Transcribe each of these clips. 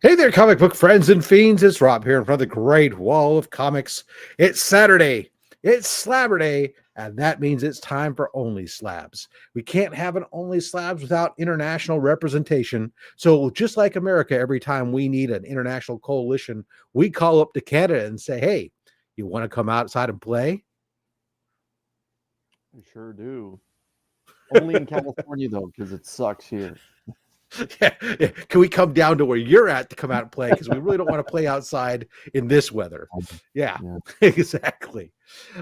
Hey there, comic book friends and fiends. It's Rob here in front of the great wall of comics. It's Saturday. It's Slabber Day, and that means it's time for OnlySlabs. We can't have an OnlySlabs without international representation. So just like America, every time we need an international coalition, we call up to Canada and say, hey, you want to come outside and play? I sure do. Only in California, though, because it sucks here. Yeah. Can we come down to where you're at to come out and play? Because we really don't want to play outside in this weather. Yeah. Exactly.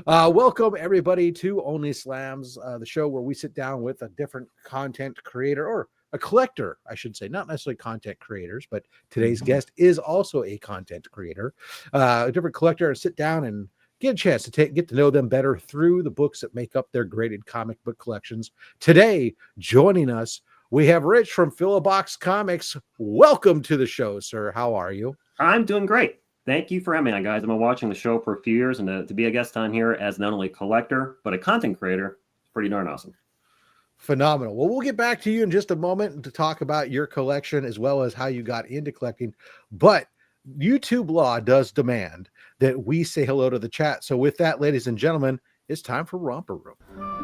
Welcome everybody to OnlySlabs, the show where we sit down with a different content creator or a collector, I should say, not necessarily content creators, but today's guest is also a content creator, a different collector, and sit down and get a chance to get to know them better through the books that make up their graded comic book collections. Today, joining us, we have Rich from Philobox Comics. Welcome to the show, sir. How are you? I'm doing great. Thank you for having me, guys. I've been watching the show for a few years, and to be a guest on here as not only a collector, but a content creator, it's pretty darn awesome. Phenomenal. Well, we'll get back to you in just a moment to talk about your collection as well as how you got into collecting. But YouTube law does demand that we say hello to the chat. So with that, ladies and gentlemen, it's time for Romper Room.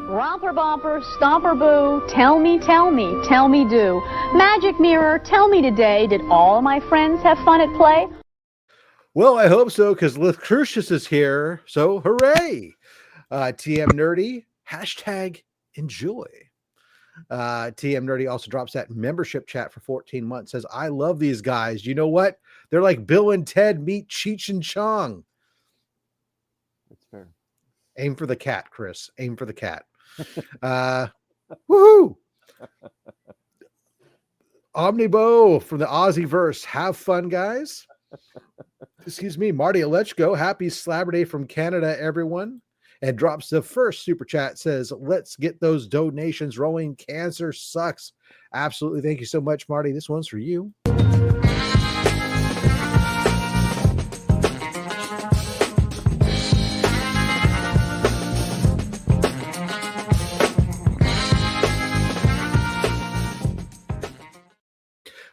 Romper bumper, stomper boo, tell me do. Magic mirror, tell me today, did all my friends have fun at play? Well, I hope so, because Lucretius is here. So hooray. TM Nerdy, hashtag enjoy. TM Nerdy also drops that membership chat for 14 months, says, I love these guys. You know what? They're like Bill and Ted meet Cheech and Chong. That's fair. Aim for the cat, Chris. Aim for the cat. Woohoo! Omnibo from the Aussie verse. Have fun, guys. Excuse me, Marty Alechko. Happy Slabber Day from Canada, everyone. And drops the first super chat, says, let's get those donations rolling. Cancer sucks. Absolutely. Thank you so much, Marty. This one's for you.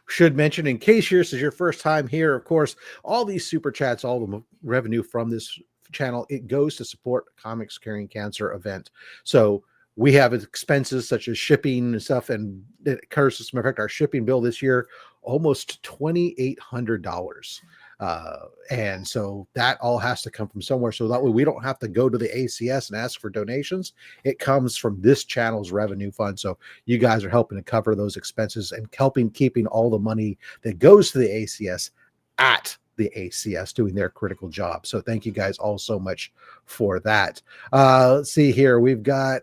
Should mention, in case this is your first time here, of course, all these super chats, all the revenue from this channel, it goes to support Comics Carrying Cancer event. So we have expenses such as shipping and stuff, and it occurs, as a matter of fact, our shipping bill this year almost $2,800. And so that all has to come from somewhere. So that way we don't have to go to the ACS and ask for donations. It comes from this channel's revenue fund. So you guys are helping to cover those expenses and helping keeping all the money that goes to the ACS at the ACS doing their critical job. So thank you guys all so much for that. Let's see here. We've got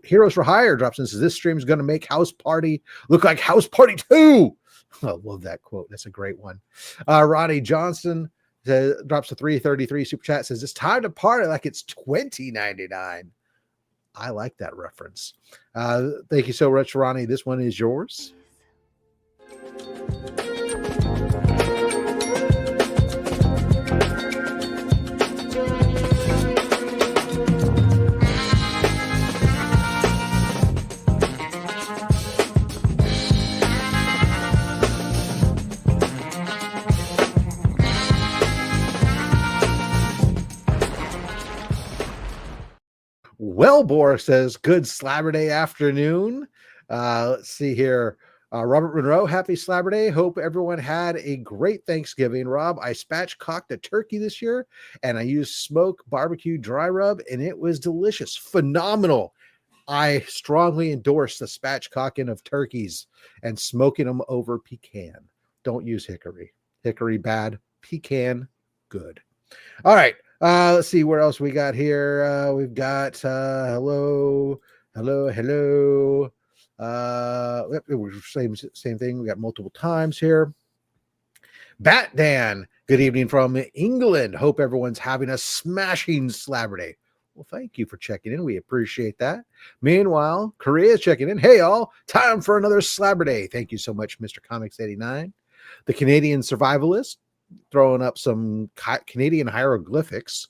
Heroes for Hire drops in, says this stream is going to make House Party look like House Party 2. I love that quote. That's a great one. Ronnie Johnson drops a 333 super chat, says it's time to party like it's $20.99. I like that reference. Thank you so much, Ronnie. This one is yours. Wellbore says, good Slabber Day afternoon. Let's see here. Robert Monroe, happy Slabber Day. Hope everyone had a great Thanksgiving. Rob, I spatchcocked a turkey this year, and I used smoke barbecue dry rub, and it was delicious. Phenomenal. I strongly endorse the spatchcocking of turkeys and smoking them over pecan. Don't use hickory. Hickory, bad. Pecan, good. All right. Let's see where else we got here. We've got hello. Same thing. We got multiple times here. Bat Dan, good evening from England. Hope everyone's having a smashing Slabber Day. Well, thank you for checking in. We appreciate that. Meanwhile, Korea is checking in. Hey, all, time for another Slabber Day. Thank you so much, Mr. Comics 89. The Canadian Survivalist, throwing up some Canadian hieroglyphics.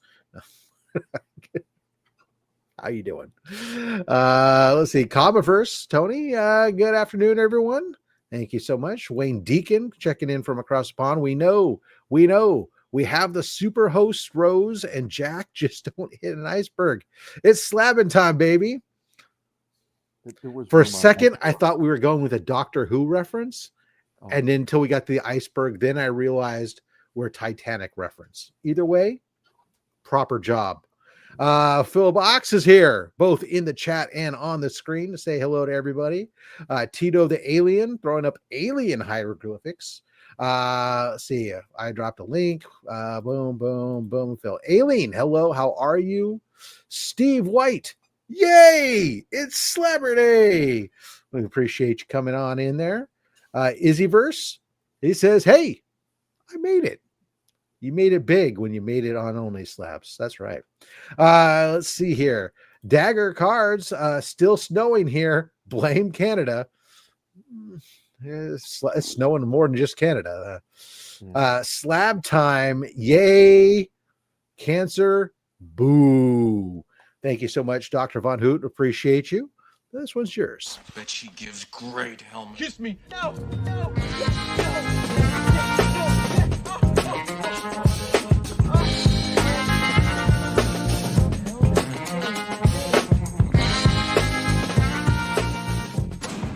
How you doing? Let's see. Comiverse, Tony. Good afternoon, everyone. Thank you so much. Wayne Deacon checking in from across the pond. We know. We have the super hosts, Rose and Jack, just don't hit an iceberg. It's slabbing time, baby. For a second, I thought we were going with a Doctor Who reference. And then until we got to the iceberg, then I realized we're a Titanic reference. Either way, proper job. Phil Box is here, both in the chat and on the screen, to say hello to everybody. Tito the Alien throwing up alien hieroglyphics. Let's see, I dropped a link. Boom, boom, boom. Phil Alien, hello, how are you? Steve White, yay! It's Slabber Day. We appreciate you coming on in there. Izzyverse, he says, hey, I made it. You made it big when you made it on OnlySlabs. That's right. Let's see here. Dagger Cards, still snowing here. Blame Canada. It's snowing more than just Canada. Slab time. Yay. Cancer. Boo. Thank you so much, Dr. Von Hoot. Appreciate you. This one's yours. Bet she gives great helmet. Kiss me. No.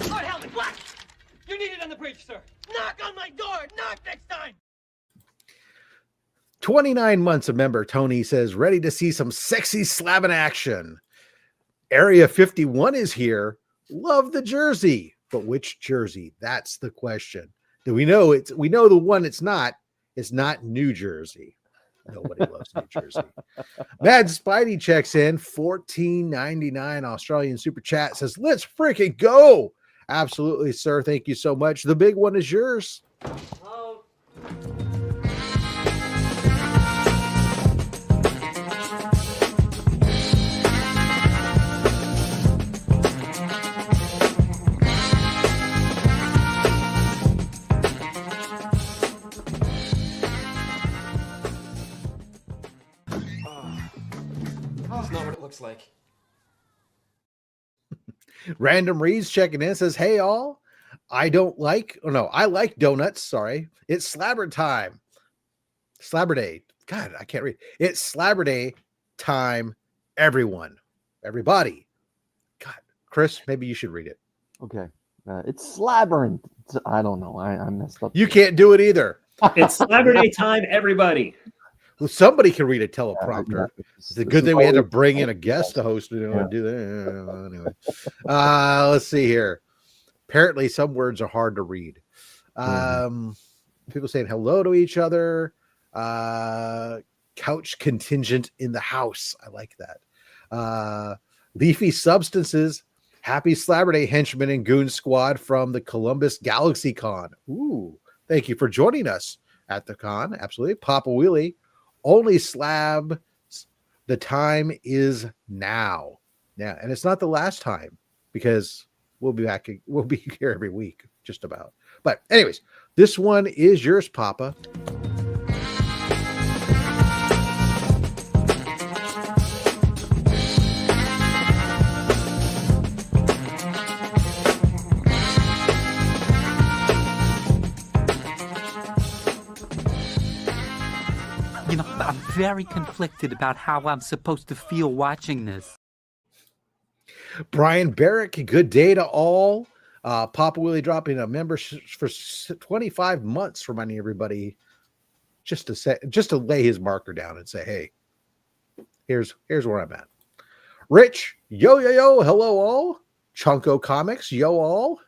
Lord help me, Black! You need it on the bridge, sir. Knock on my door. Knock next time. 29 months a member, Tony says, ready to see some sexy slabbing action. Area 51 is here. Love the jersey, but which jersey? That's the question. Do we know we know the one it's not New Jersey. Nobody loves New Jersey. Mad Spidey checks in, $14.99 Australian super chat, says, let's freaking go. Absolutely, sir. Thank you so much. The big one is yours. That's not what it looks like. Random Reads checking in, says, hey all, I like donuts. Sorry. It's slabber time. Slabber day. God, I can't read. It's slabber day time. Everybody. God, Chris, maybe you should read it. Okay. It's slabbering. I don't know. I messed up. You can't do it either. It's Slabber Day time, everybody. Well, somebody can read a teleprompter. It's a good thing we had to bring in a guest to host it. Do that. Anyway, let's see here. Apparently, some words are hard to read. People saying hello to each other. Couch contingent in the house. I like that. Leafy Substances. Happy Slabber Day, henchmen and goon squad from the Columbus Galaxy Con. Ooh, thank you for joining us at the con. Absolutely. Papa Wheelie. Only Slabs. The time is now. Yeah, and it's not the last time because we'll be back. We'll be here every week, just about. But anyways, this one is yours, Papa. You know, I'm very conflicted about how I'm supposed to feel watching this. Brian Barrick, good day to all. Papa Willie dropping a membership for 25 months, reminding everybody just to lay his marker down and say, hey, here's where I'm at. Rich, yo, hello all. Chunko Comics, yo all.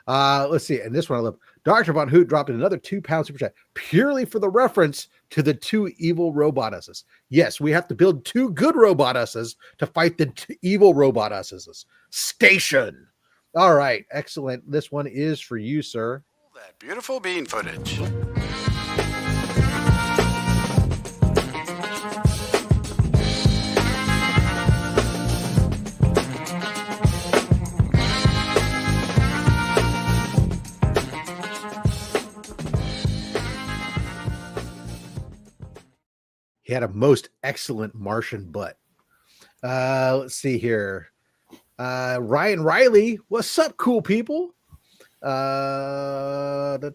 Let's see, and this one I love. Dr. Von Hoot dropped in another £2 super chat purely for the reference to the two evil robotesses. Yes, we have to build two good robotesses to fight the evil robotesses. Station. All right, excellent. This one is for you, sir. That beautiful bean footage. He had a most excellent Martian butt. Let's see here. Ryan Riley, what's up, cool people? I'm trying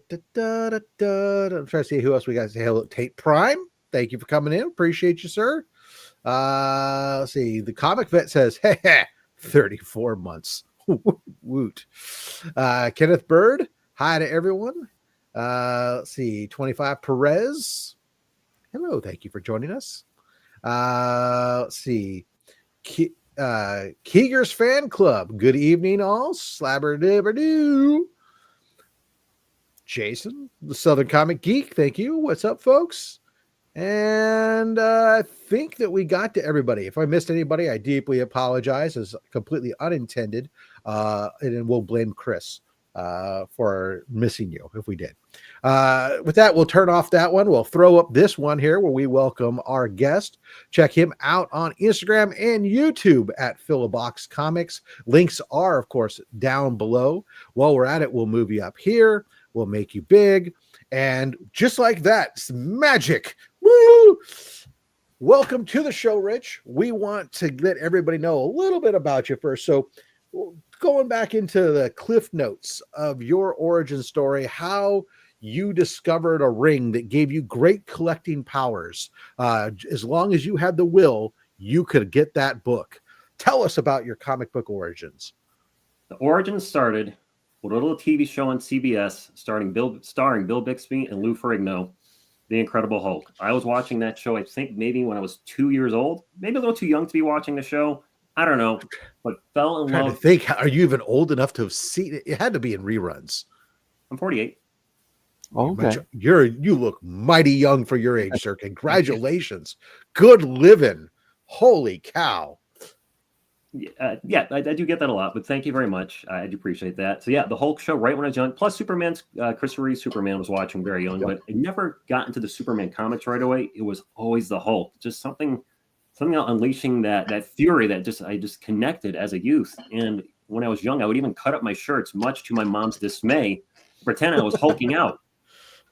to see who else we got. Hello, Tate Prime. Thank you for coming in. Appreciate you, sir. Let's see. The comic vet says, hey, 34 months. Woot. Kenneth Bird. Hi to everyone. Let's see. 25 Perez. Hello. Thank you for joining us. Let's see. Keeger's Fan Club. Good evening, all. Slabber dibber doo. Jason, the Southern Comic Geek. Thank you. What's up, folks? And I think that we got to everybody. If I missed anybody, I deeply apologize. It's completely unintended. And we'll blame Chris for missing you if we did. With that, we'll turn off that one. We'll throw up this one here where we welcome our guest. Check him out on Instagram and YouTube at Philobox Comics. Links are, of course, down below. While we're at it, we'll move you up here. We'll make you big. And just like that, it's magic. Woo! Welcome to the show, Rich. We want to let everybody know a little bit about you first. So going back into the cliff notes of your origin story, how you discovered a ring that gave you great collecting powers. As long as you had the will, you could get that book. Tell us about your comic book origins. The origins started with a little TV show on CBS starring Bill Bixby and Lou Ferrigno, The Incredible Hulk. I was watching that show, I think maybe when I was 2 years old, maybe a little too young to be watching the show. I don't know, but fell in Trying love. to think, are you even old enough to have seen it? It had to be in reruns. I'm 48. Okay. You look mighty young for your age, sir. Congratulations. Good living. Holy cow. Yeah, I do get that a lot, but thank you very much. I do appreciate that. So yeah, the Hulk show right when I was young, plus Superman's Christopher Reeve Superman was watching very young, but I never got into the Superman comics right away. It was always the Hulk, just something else unleashing that fury that I just connected as a youth. And when I was young, I would even cut up my shirts, much to my mom's dismay, pretend I was hulking out.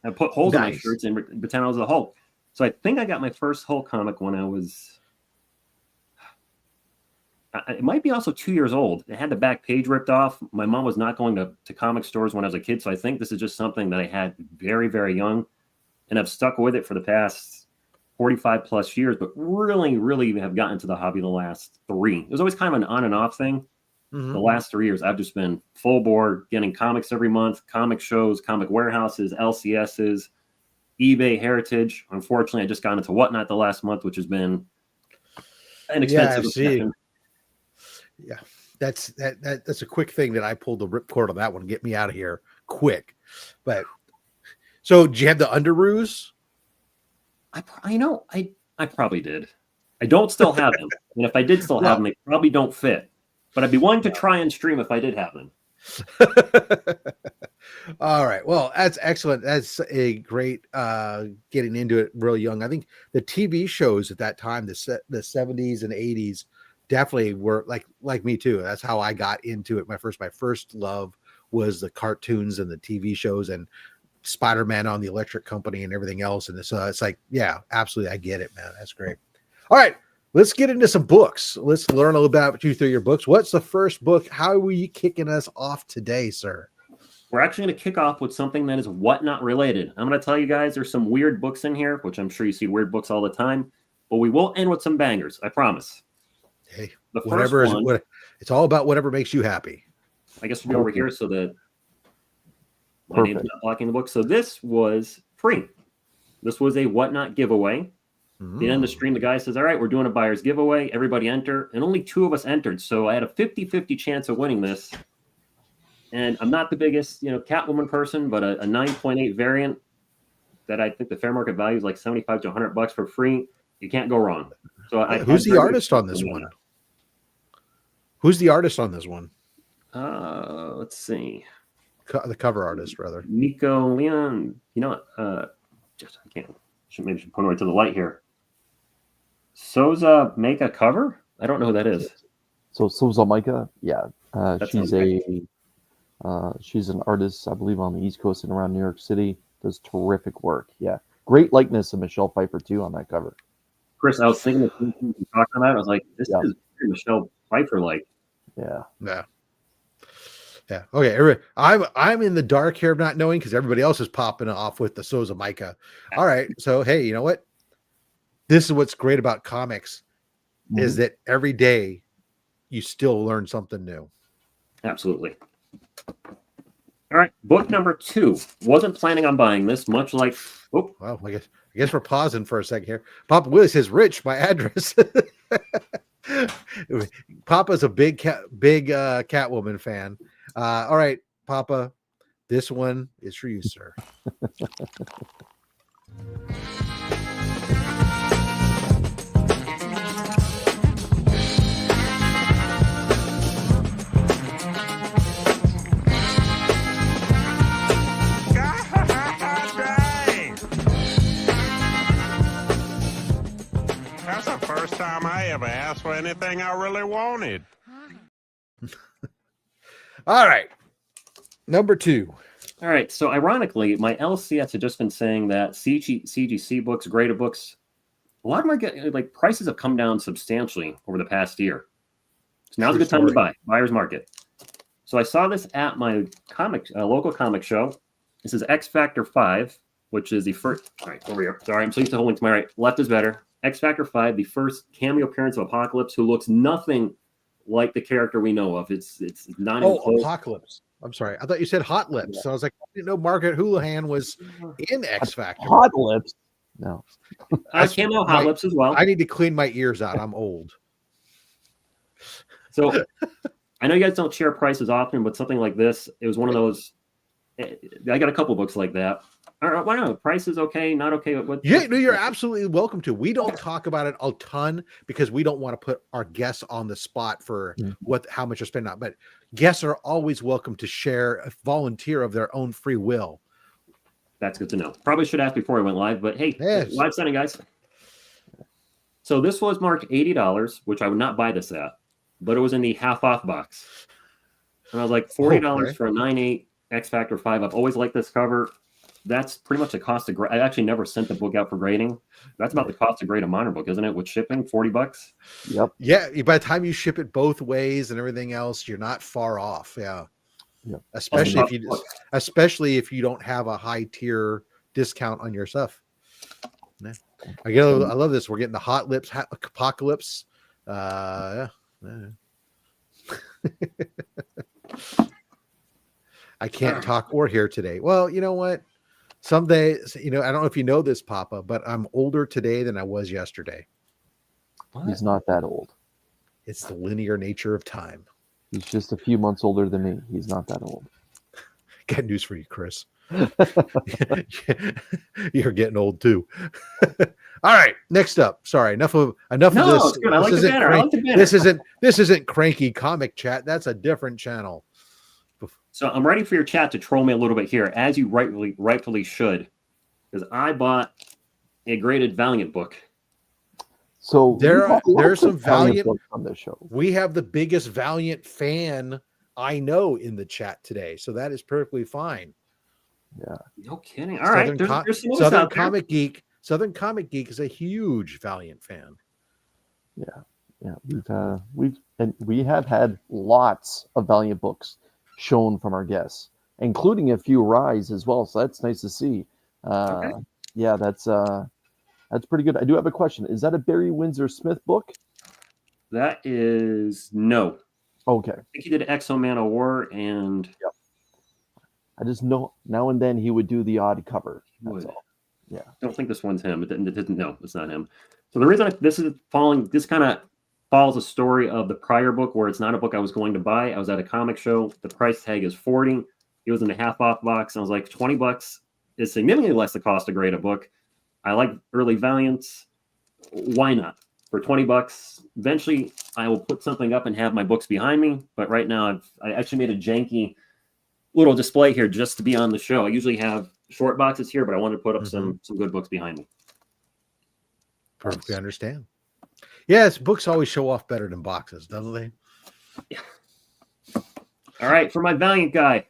I put holes in my shirts and pretend I was the Hulk. So I think I got my first Hulk comic when I was. It might be also 2 years old. It had the back page ripped off. My mom was not going to comic stores when I was a kid, so I think this is just something that I had very, very young, and I've stuck with it for the past 45 plus years, but really, really have gotten to the hobby the last 3. It was always kind of an on and off thing. The last 3 years, I've just been full board, getting comics every month, comic shows, comic warehouses, LCSs, eBay, Heritage. Unfortunately, I just got into Whatnot the last month, which has been an expensive. Yeah, that's a quick thing that I pulled the ripcord on that one. Get me out of here quick. But so, did you have the underoos? I probably did. I don't still have them, and if I did still have them, they probably don't fit. But I'd be willing to try and stream if I did have them. All right. Well, that's excellent. That's a great getting into it real young. I think the TV shows at that time, the 70s and 80s, definitely were like me too. That's how I got into it. My first love was the cartoons and the TV shows and Spider-Man on the Electric Company and everything else. And so it's like, yeah, absolutely. I get it, man. That's great. All right. Let's get into some books. Let's learn a little bit about you through your books. What's the first book? How are you kicking us off today, sir? We're actually going to kick off with something that is Whatnot related. I'm going to tell you guys there's some weird books in here, which I'm sure you see weird books all the time, but we will end with some bangers. I promise. Hey, the whatever first one, it's all about whatever makes you happy. I guess we'll be over here so that my name's not blocking the book. So this was free. This was a Whatnot giveaway. At the end of the stream, the guy says, all right, we're doing a buyer's giveaway. Everybody enter. And only 2 of us entered. So I had a 50-50 chance of winning this. And I'm not the biggest, Catwoman person, but a 9.8 variant that I think the fair market value is like $75 to $100 for free. You can't go wrong. So who's the artist on this one? Who's the artist on this one? Let's see. The cover artist, rather. Nico Leon. I can't. Maybe should put it right to the light here. Souza make a cover? I don't know who that is. So Souza Micah, yeah. She's she's an artist, I believe, on the East Coast and around New York City. Does terrific work. Yeah. Great likeness of Michelle Pfeiffer, too, on that cover. Chris, I was thinking of talking about it. I was like, this is Michelle Pfeiffer like. Yeah. Yeah. Yeah. Okay. I'm in the dark here of not knowing because everybody else is popping off with the Souza Micah. All right. So hey, you know what? This is what's great about comics is that every day you still learn something new. Absolutely. All right, book number 2. Wasn't planning on buying this, much like. Oh, well, I guess we're pausing for a second here. Papa Willie says, "Rich, my address." Papa's a big Catwoman fan. All right, Papa, this one is for you, sir. That's the first time I ever asked for anything I really wanted. All right. Number 2. All right. So ironically, my LCS had just been saying that CGC books, graded books, a lot of them are getting like prices have come down substantially over the past year. So now's a good time to buy. Buyer's market. So I saw this at my local comic show. This is X Factor 5, which is the first. All right, over here. Sorry, I'm so used to holding to my right. Left is better. X Factor 5, the first cameo appearance of Apocalypse, who looks nothing like the character we know of. It's not even close. Apocalypse. I'm sorry. I thought you said Hot Lips. Yeah. So I was like, I didn't know Margaret Houlihan was in X Factor. Hot Lips? No. Cameo Hot Lips as well. I need to clean my ears out. I'm old. So I know you guys don't share prices often, but something like this, it was one of those. I got a couple books like that. Why not? Price is okay, not okay. Yeah, no, you're absolutely welcome to. We don't talk about it a ton because we don't want to put our guests on the spot for how much you're spending on. But guests are always welcome to share, volunteer of their own free will. That's good to know. Probably should ask before I went live, but hey, live signing, guys. So this was marked $80, which I would not buy this at, but it was in the half off box. And I was like, $40 for a 9.8 X Factor 5. I've always liked this cover. That's pretty much the cost of grade. I actually never sent the book out for grading. That's about the cost of grade a modern book, isn't it? With shipping, $40. Yep. Yeah. By the time you ship it both ways and everything else, you're not far off. Yeah. Yep. Especially if you don't have a high tier discount on your stuff. Yeah. I love this. We're getting the Hot Lips Apocalypse. I can't talk or hear today. Well, you know what? Someday, I don't know if you know this, Papa, but I'm older today than I was yesterday. What? He's not that old. It's the linear nature of time. He's just a few months older than me. He's not that old. Got news for you, Chris. You're getting old too. All right, next up. Sorry, enough of this. I like the banner. This isn't cranky comic chat. That's a different channel. So I'm ready for your chat to troll me a little bit here, as you rightfully should, because I bought a graded Valiant book. So there's some Valiant books on this show. We have the biggest Valiant fan I know in the chat today, so that is perfectly fine. Yeah, no kidding. All right, there's Southern Comic Geek. Southern Comic Geek is a huge Valiant fan. Yeah. We have had lots of Valiant books shown from our guests, including a few Rise as well. So that's nice to see. Yeah, that's pretty good. I do have a question. Is that a Barry Windsor Smith book? That is no. Okay. I think he did Exo Man of War and. Yep. I just know now and then he would do the odd cover. That's all. Yeah. I don't think this one's him. It didn't. No, it's not him. So the reason this kind of follows a story of the prior book where it's not a book I was going to buy. I was at a comic show. The price tag is $40. It was in the half off box. I was like, $20 is significantly less the cost to grade a book. I like early Valiants. Why not? For $20, eventually I will put something up and have my books behind me. But right now I actually made a janky little display here just to be on the show. I usually have short boxes here, but I wanted to put up some good books behind me. Perfectly understand. Yes, books always show off better than boxes, doesn't they? Yeah. All right, for my Valiant guy.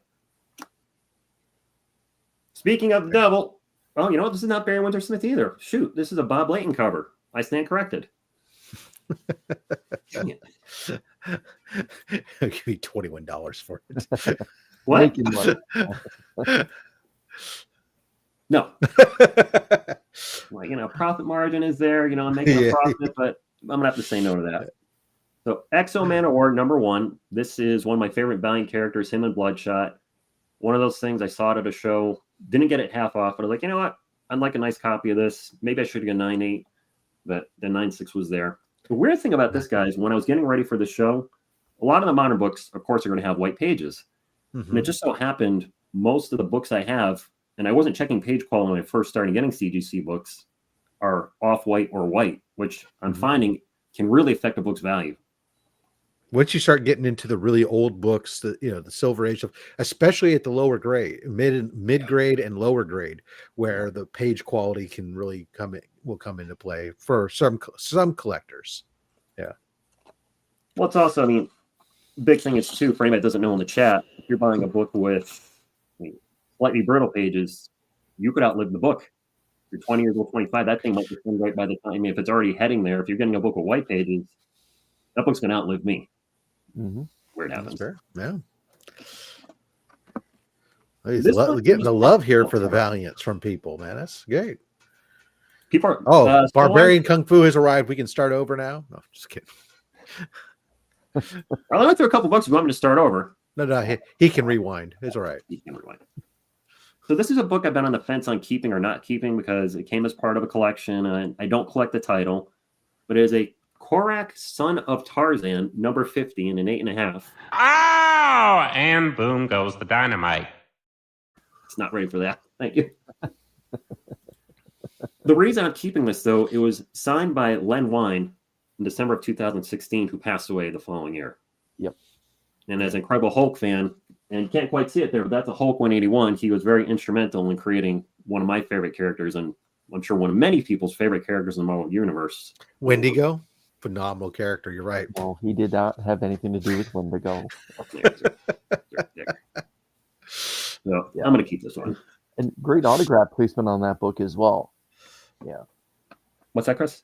Speaking of the devil, well, you know what? This is not Barry Windsor Smith either. Shoot, this is a Bob Layton cover. I stand corrected. Dang it. I'll give you $21 for it. What? Making money. No. Well, profit margin is there. I'm making a Yeah. profit, but I'm going to have to say no to that. So Exo Man of War #1. This is one of my favorite Valiant characters, him and Bloodshot. One of those things I saw it at a show, didn't get it half off, but I was like, you know what? I'd like a nice copy of this. Maybe I should get a 9.8, but the 9.6 was there. The weird thing about this, guys, when I was getting ready for the show, a lot of the modern books, of course, are going to have white pages. And it just so happened most of the books I have, and I wasn't checking page quality when I first started getting CGC books, are off-white or white, which I'm finding can really affect a book's value. Once you start getting into the really old books, the Silver Age stuff, especially at the lower grade, mid grade and lower grade, where the page quality can really come into play for some collectors. Yeah. Well, it's also, big thing is too, for anybody that doesn't know in the chat, if you're buying a book with slightly brittle pages, you could outlive the book. If you're 20 years old, 25, that thing might be done right by the time. If it's already heading there, if you're getting a book with white pages, that book's going to outlive me. Where it happens. That's fair. Yeah. Getting the love here for the Valiants from people, man. That's great. People are. Barbarian Kung Fu has arrived. We can start over now. No, just kidding. I went through a couple books. You want me to start over? No, he can rewind. It's all right. He can rewind. So this is a book I've been on the fence on keeping or not keeping because it came as part of a collection. And I don't collect the title, but it is a Korak, Son of Tarzan, number 50 in an 8.5. Oh, and boom goes the dynamite. It's not ready for that. Thank you. The reason I'm keeping this, though, it was signed by Len Wein in December of 2016, who passed away the following year. Yep. And as an incredible Hulk fan, and you can't quite see it there, but that's a Hulk 181. He was very instrumental in creating one of my favorite characters, and I'm sure one of many people's favorite characters in the Marvel Universe. Wendigo, phenomenal character. You're right. Well, he did not have anything to do with Wendigo. So yeah. I'm going to keep this one. And great autograph placement on that book as well. Yeah. What's that, Chris?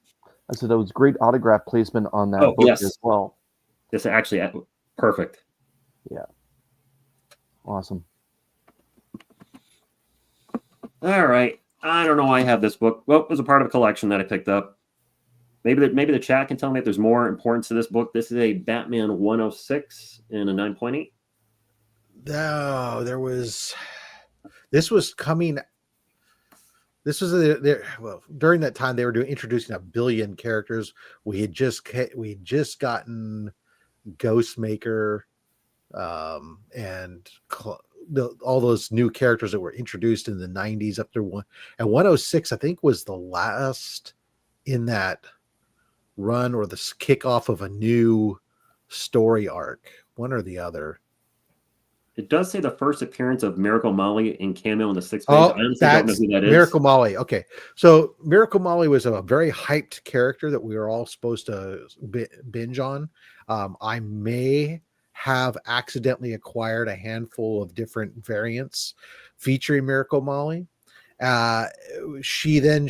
I said that was great autograph placement on that book as well. It's actually perfect. Yeah. Awesome. All right. I don't know why I have this book. Well, it was a part of a collection that I picked up. Maybe the chat can tell me if there's more importance to this book. This is a Batman 106 in a 9.8. No, this was coming. This was during that time they were introducing 1 billion characters. We had just gotten Ghostmaker, and all those new characters that were introduced in the 90s up to 106. I think was the last in that run or the kickoff of a new story arc, one or the other. It does say the first appearance of Miracle Molly in cameo in the 6th page. Oh, I honestly don't know who that is. Miracle Molly. Okay. So Miracle Molly was a very hyped character that we were all supposed to binge on. I may have accidentally acquired a handful of different variants featuring Miracle Molly. She then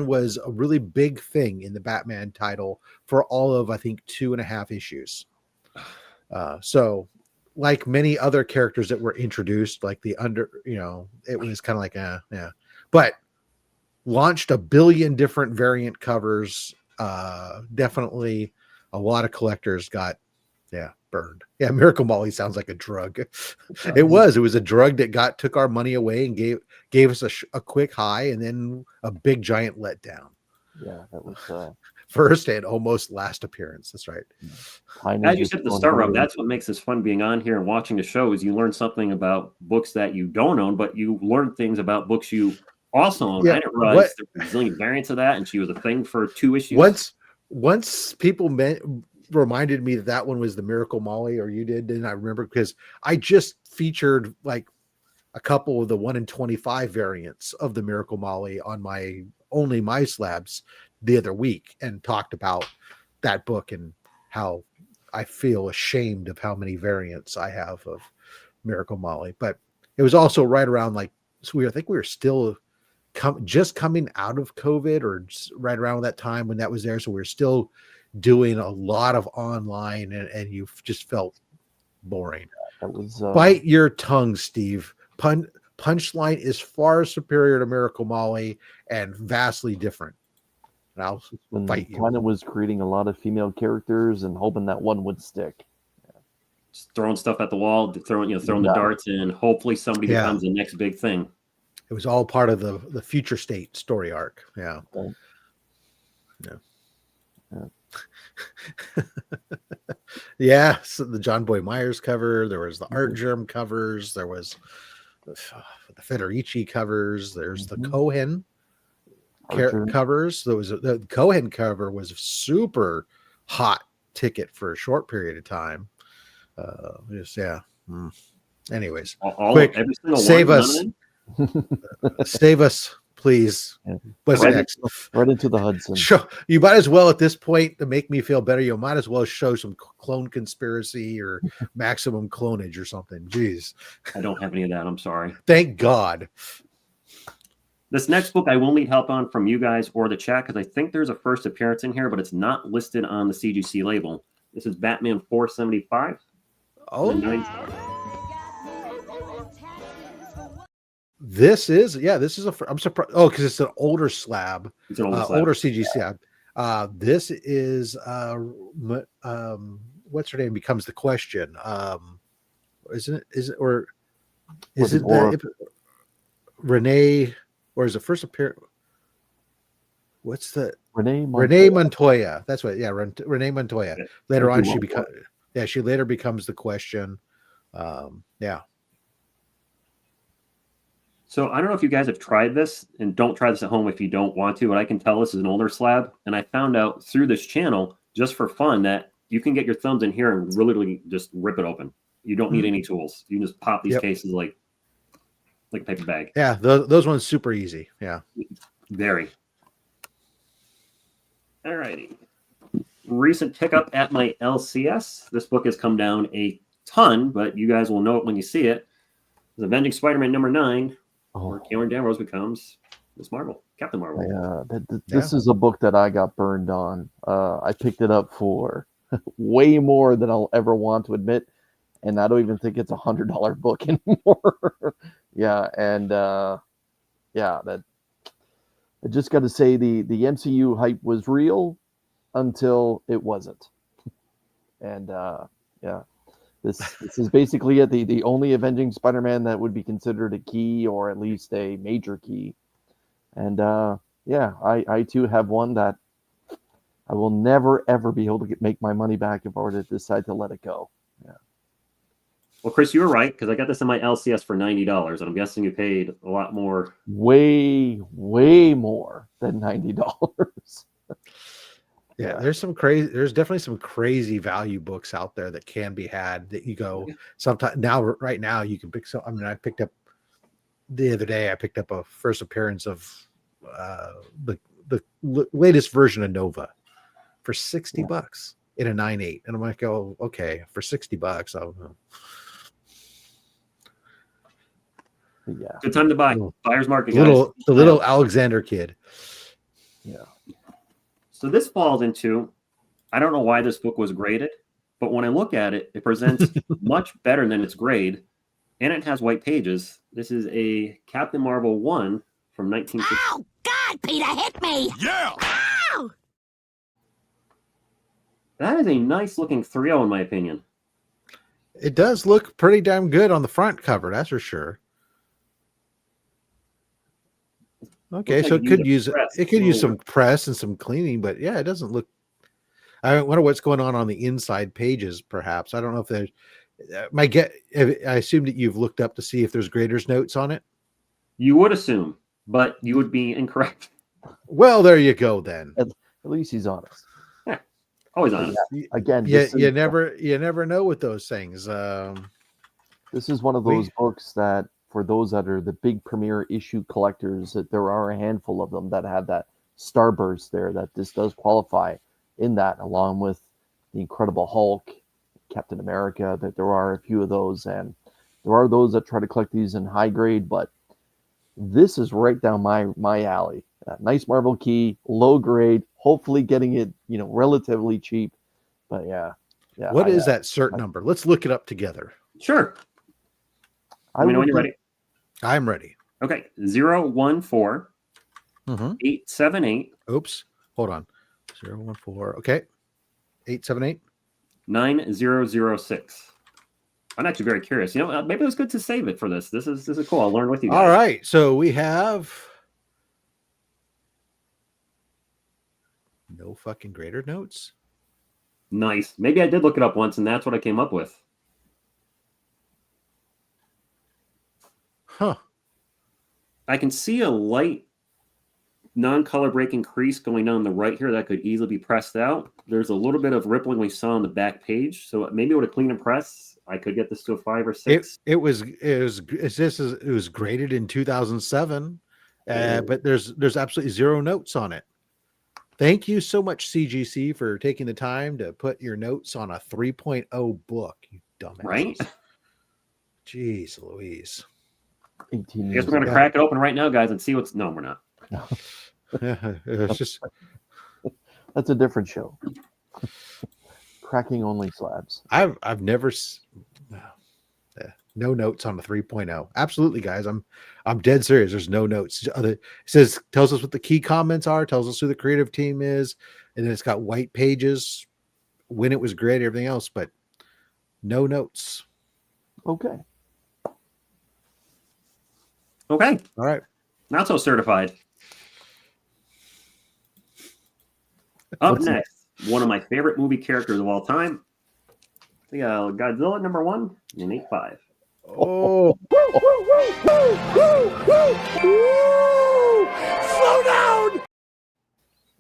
was a really big thing in the Batman title for all of, I think, 2.5 issues. So like many other characters that were introduced, like it was kind of like, yeah, but launched 1 billion different variant covers. Definitely a lot of collectors got, burned. Yeah. Miracle Molly sounds like a drug. It was a drug that took our money away and gave us a quick high and then a big giant letdown. Yeah. That was, first and almost last appearance. That's right. As you said at the start, Rob, that's what makes this fun being on here and watching the show is you learn something about books that you don't own, but you learn things about books you also own. Yeah, I didn't realize there were a zillion variants of that, and she was a thing for 2 issues. Once people reminded me that one was the Miracle Molly, or you did, and I remember because I just featured like a couple of the 1 in 25 variants of the Miracle Molly on my OnlySlabs the other week and talked about that book and how I feel ashamed of how many variants I have of Miracle Molly. But it was also right around I think we were still just coming out of COVID or right around that time when that was there. So we were still doing a lot of online and you just felt boring. That was Bite your tongue, Steve. Punchline is far superior to Miracle Molly and vastly different. And I'll when fight you. China was creating a lot of female characters and hoping that one would stick. Just throwing stuff at the wall, throwing the darts, and hopefully somebody becomes the next big thing. It was all part of the future state story arc. Yeah. Yeah. So the John Boy Myers cover, there was the Art Germ covers, there was the Federici covers, there's the Cohen covers. There was the Cohen cover was a super hot ticket for a short period of time. Anyways, quick, save us. Save us, please. What's next? Right into the Hudson. Sure. You might as well, at this point, to make me feel better, you might as well show some clone conspiracy or maximum clonage or something. Jeez. I don't have any of that. I'm sorry. Thank God. This next book I will need help on from you guys or the chat, because I think there's a first appearance in here, but it's not listed on the CGC label. This is Batman 475. Oh. This is I'm surprised. Oh, because it's an older slab. It's an older slab. Older CGC. This is what's her name becomes the question. Isn't that Renee, or is it first appearance? What's the Renee Montoya? That's what. Yeah, Renee Montoya. Later on, she later becomes the question. Yeah. So I don't know if you guys have tried this, and don't try this at home if you don't want to, but I can tell this is an older slab. And I found out through this channel, just for fun, that you can get your thumbs in here and literally just rip it open. You don't need any tools. You can just pop these cases like a paper bag. Yeah, those ones super easy. Yeah. Very. All righty. Recent pickup at my LCS. This book has come down a ton, but you guys will know it when you see it. It's Avenging Spider-Man number 9. Where Karen Danvers becomes Miss Marvel, Captain Marvel. Yeah, this is a book that I got burned on. I picked it up for way more than I'll ever want to admit, and I don't even think it's $100 book anymore. I just got to say the MCU hype was real until it wasn't, and This is basically it. The only Avenging Spider-Man that would be considered a key, or at least a major key. And I too have one that I will never ever be able to make my money back if I were to decide to let it go. Yeah. Well, Chris, you were right, because I got this in my LCS for $90, and I'm guessing you paid a lot more. Way more than $90. Yeah, there's definitely some crazy value books out there that can be had that you go sometime right now you can pick some. I mean, I picked up the other day, I picked up a first appearance of the latest version of Nova for $60 in a 9.8. And I'm like, oh, okay, for $60, I'll good time to buy. Buyer's market, guys. The little Alexander kid. Yeah. So this falls into, I don't know why this book was graded, but when I look at it, it presents much better than its grade, and it has white pages. This is a Captain Marvel 1 from 1960. Oh, God, Peter, hit me! Yeah! Ow! That is a nice looking 3.0 in my opinion. It does look pretty damn good on the front cover, that's for sure. Okay, so it could use some press and some cleaning, but yeah, it doesn't look. I wonder what's going on the inside pages. Perhaps I don't know if there's. I assume that you've looked up to see if there's graders notes on it. You would assume, but you would be incorrect. Well, there you go then. At least he's honest. Yeah, always honest. Again, you never know with those things. This is one of those books that, for those that are the big premiere issue collectors, that there are a handful of them that have that starburst there, that this does qualify in that, along with the Incredible Hulk, Captain America, that there are a few of those, and there are those that try to collect these in high grade, but this is right down my alley. Nice marble key, low grade. Hopefully, getting it relatively cheap. But yeah. What is that cert number? Let's look it up together. Sure. Let me know when you're ready. I'm ready. Okay. 014 Mm-hmm. 878. Oops. Hold on. 014. Okay. 878. 9006. I'm actually very curious. Maybe it was good to save it for this. This is cool. I'll learn with you guys. All right. So we have no fucking grader notes. Nice. Maybe I did look it up once, and that's what I came up with. Huh. I can see a light non-color breaking crease going down the right here that could easily be pressed out. There's a little bit of rippling we saw on the back page, so maybe with a clean and press, I could get this to a 5 or 6. It was graded in 2007, but there's absolutely zero notes on it. Thank you so much, CGC, for taking the time to put your notes on a 3.0 book. You dumbass. Right? Jeez Louise. 18 I guess we're going to crack it open right now, guys, and see what's... No, we're not. It's just... That's a different show. Cracking only slabs. I've never... No notes on the 3.0. Absolutely, guys. I'm dead serious. There's no notes. It tells us what the key comments are, tells us who the creative team is, and then it's got white pages, when it was graded, everything else, but no notes. Okay. All right. Not so certified. Up next, one of my favorite movie characters of all time. We got Godzilla #1 in 8.5. Oh. Slow down.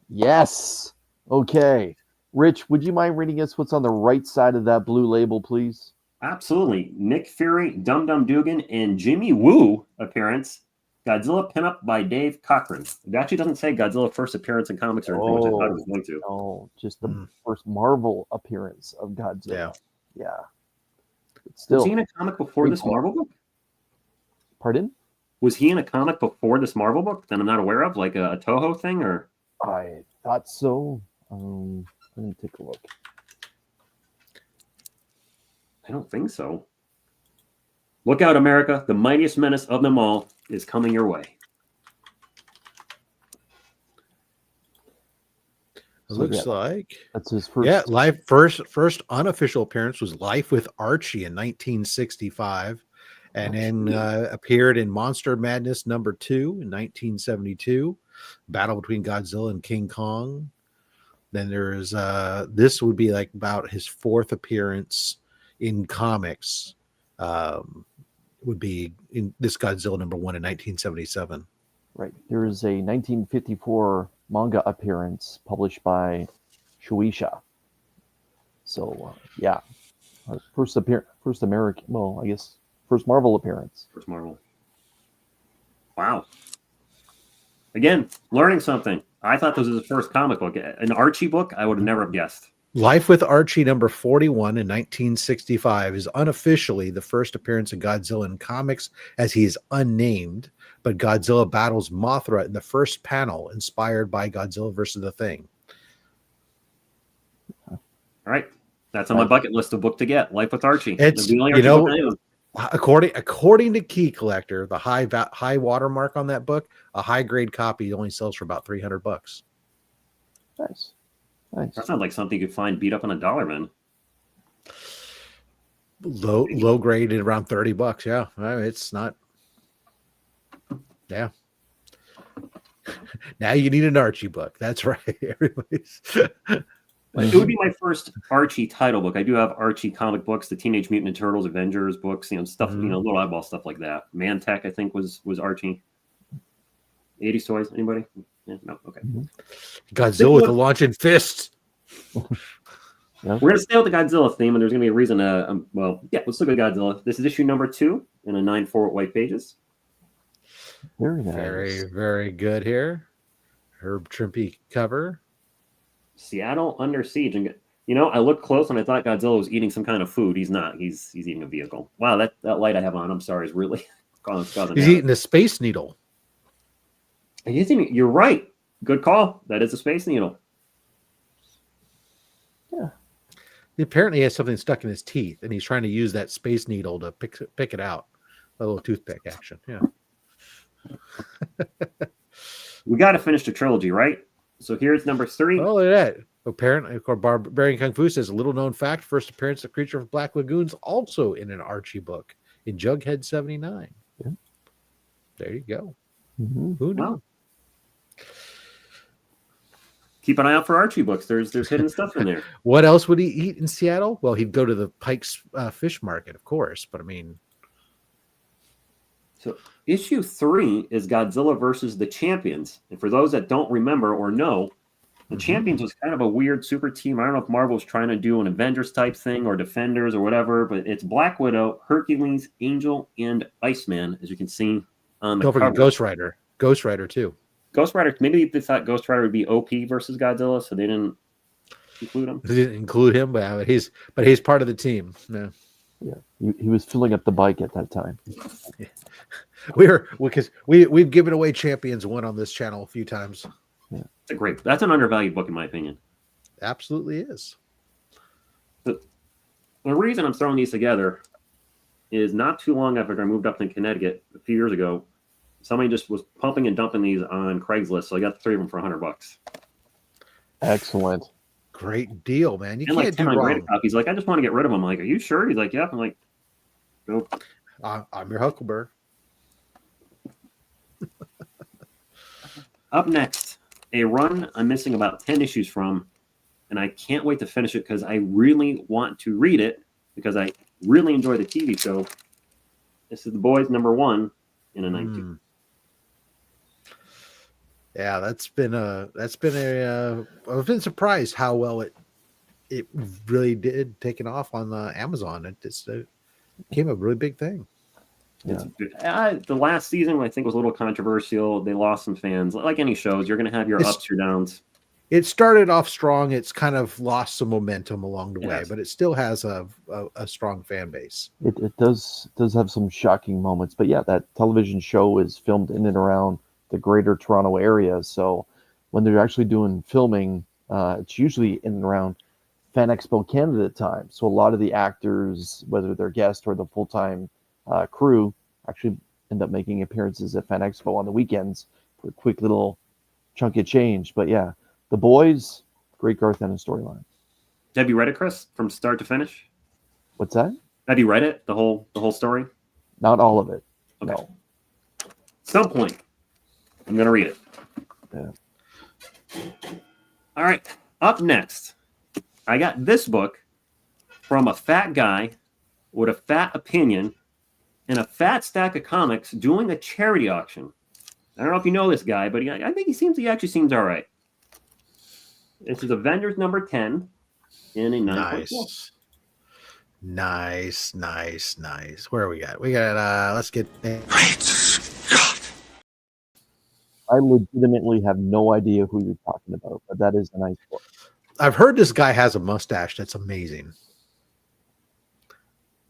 Yes. Okay. Rich, would you mind reading us what's on the right side of that blue label, please? Absolutely. Nick Fury, Dum Dum Dugan, and Jimmy Woo appearance. Godzilla pinup by Dave Cochran. It actually doesn't say Godzilla first appearance in comics or anything, which I thought it was going to. No, just the first Marvel appearance of Godzilla. Yeah. But still, was he in a comic before this Marvel book? Pardon? Was he in a comic before this Marvel book that I'm not aware of, like a Toho thing, or? I thought so. Let me take a look. I don't think so. Look out, America. The mightiest menace of them all is coming your way. It looks like that's his first. Yeah, live first unofficial appearance was Life with Archie in 1965, and then appeared in Monster Madness #2 in 1972, Battle between Godzilla and King Kong. Then there's this would be like about his fourth appearance in comics. Would be in this Godzilla #1 in 1977. Right. There is a 1954 manga appearance published by Shueisha. So first American. Well, I guess first Marvel appearance. First Marvel. Wow. Again, learning something. I thought this was his first comic book. An Archie book, I would have never guessed. Life with Archie #41 in 1965 is unofficially the first appearance of Godzilla in comics, as he is unnamed, but Godzilla battles Mothra in the first panel, inspired by Godzilla vs. the Thing. All right. That's on my bucket list of book to get. Life with Archie. It's, according to Key Collector, the high watermark on that book, a high grade copy only sells for about $300. Nice. That sounds like something you could find beat up on $1, man. Low grade at around $30. Yeah, it's not. Yeah. Now you need an Archie book. That's right. Everybody's. It would be my first Archie title book. I do have Archie comic books, the Teenage Mutant Ninja Turtles, Avengers books, stuff, little eyeball stuff like that. Mantech, I think, was Archie. 80s toys. Anybody? Yeah, no. Okay. Godzilla with the launching fists. We're going to stay with the Godzilla theme, and there's going to be a reason. Let's look at Godzilla. This is issue #2 in a 9/4 white pages. Very nice. Very, very good here. Herb Trimpe cover. Seattle under siege. And I looked close and I thought Godzilla was eating some kind of food. He's not. He's eating a vehicle. Wow, that light I have on, I'm sorry, is really causing He's eating a space needle. You're right. Good call. That is a Space Needle. Yeah. He apparently has something stuck in his teeth, and he's trying to use that Space Needle to pick it out. A little toothpick action. Yeah. We got to finish the trilogy, right? So here's number 3. Oh, look at that. Apparently, of course, Barbarian Kung Fu says a little known fact: first appearance of Creature of Black Lagoons also in an Archie book in Jughead 79. Yeah. There you go. Mm-hmm. Who knew? Wow. Keep an eye out for Archie books. There's hidden stuff in there. What else would he eat in Seattle? Well, he'd go to the Pike's Fish Market, of course. But I mean, so issue 3 is Godzilla versus the Champions. And for those that don't remember or know, the Champions was kind of a weird super team. I don't know if Marvel's trying to do an Avengers type thing or Defenders or whatever, but it's Black Widow, Hercules, Angel, and Iceman, as you can see on the don't forget cover. Ghost Rider. Ghost Rider too. Ghost Rider, maybe they thought Ghost Rider would be OP versus Godzilla, so they didn't include him. They didn't include him, but he's part of the team. Yeah. Yeah, he was filling up the bike at that time. Because we've given away Champions 1 on this channel a few times. Yeah. That's an undervalued book in my opinion. Absolutely is. The reason I'm throwing these together is not too long after I moved up to Connecticut a few years ago, somebody just was pumping and dumping these on Craigslist, so I got 3 of them for $100. Excellent. Great deal, man. You and can't like do 10 on wrong. Great Copies. Like, I just want to get rid of them. I'm like, are you sure? He's like, yeah. I'm like, nope. I'm your Huckleberry. Up next, a run I'm missing about 10 issues from, and I can't wait to finish it because I really want to read it because I really enjoy the TV show. This is The Boys #1 in a 92. Yeah, I've been surprised how well it really did taken off on Amazon. It just became a really big thing. Yeah. The last season, I think, was a little controversial. They lost some fans. Like any shows, you're going to have your ups or downs. It started off strong. It's kind of lost some momentum along the way, Yes. but it still has a strong fan base. It does have some shocking moments, but yeah, that television show is filmed in and around the greater Toronto area. So when they're actually doing filming, it's usually in and around Fan Expo Canada time. So a lot of the actors, whether they're guests or the full-time crew, actually end up making appearances at Fan Expo on the weekends for a quick little chunk of change. But yeah, The Boys, great Garth Ennis storyline. Have you read it, Chris, from start to finish? What's that? Have you read it, the whole story? Not all of it. Okay. No. At some point, I'm going to read it. Yeah. All right. Up next, I got this book from a fat guy with a fat opinion and a fat stack of comics doing a charity auction. I don't know if you know this guy, but I think he actually seems all right. This is Avengers #10 in a 9.4. Nice. Where are we at? We got let's get I legitimately have no idea who you're talking about, but that is a nice book. I've heard this guy has a mustache that's amazing.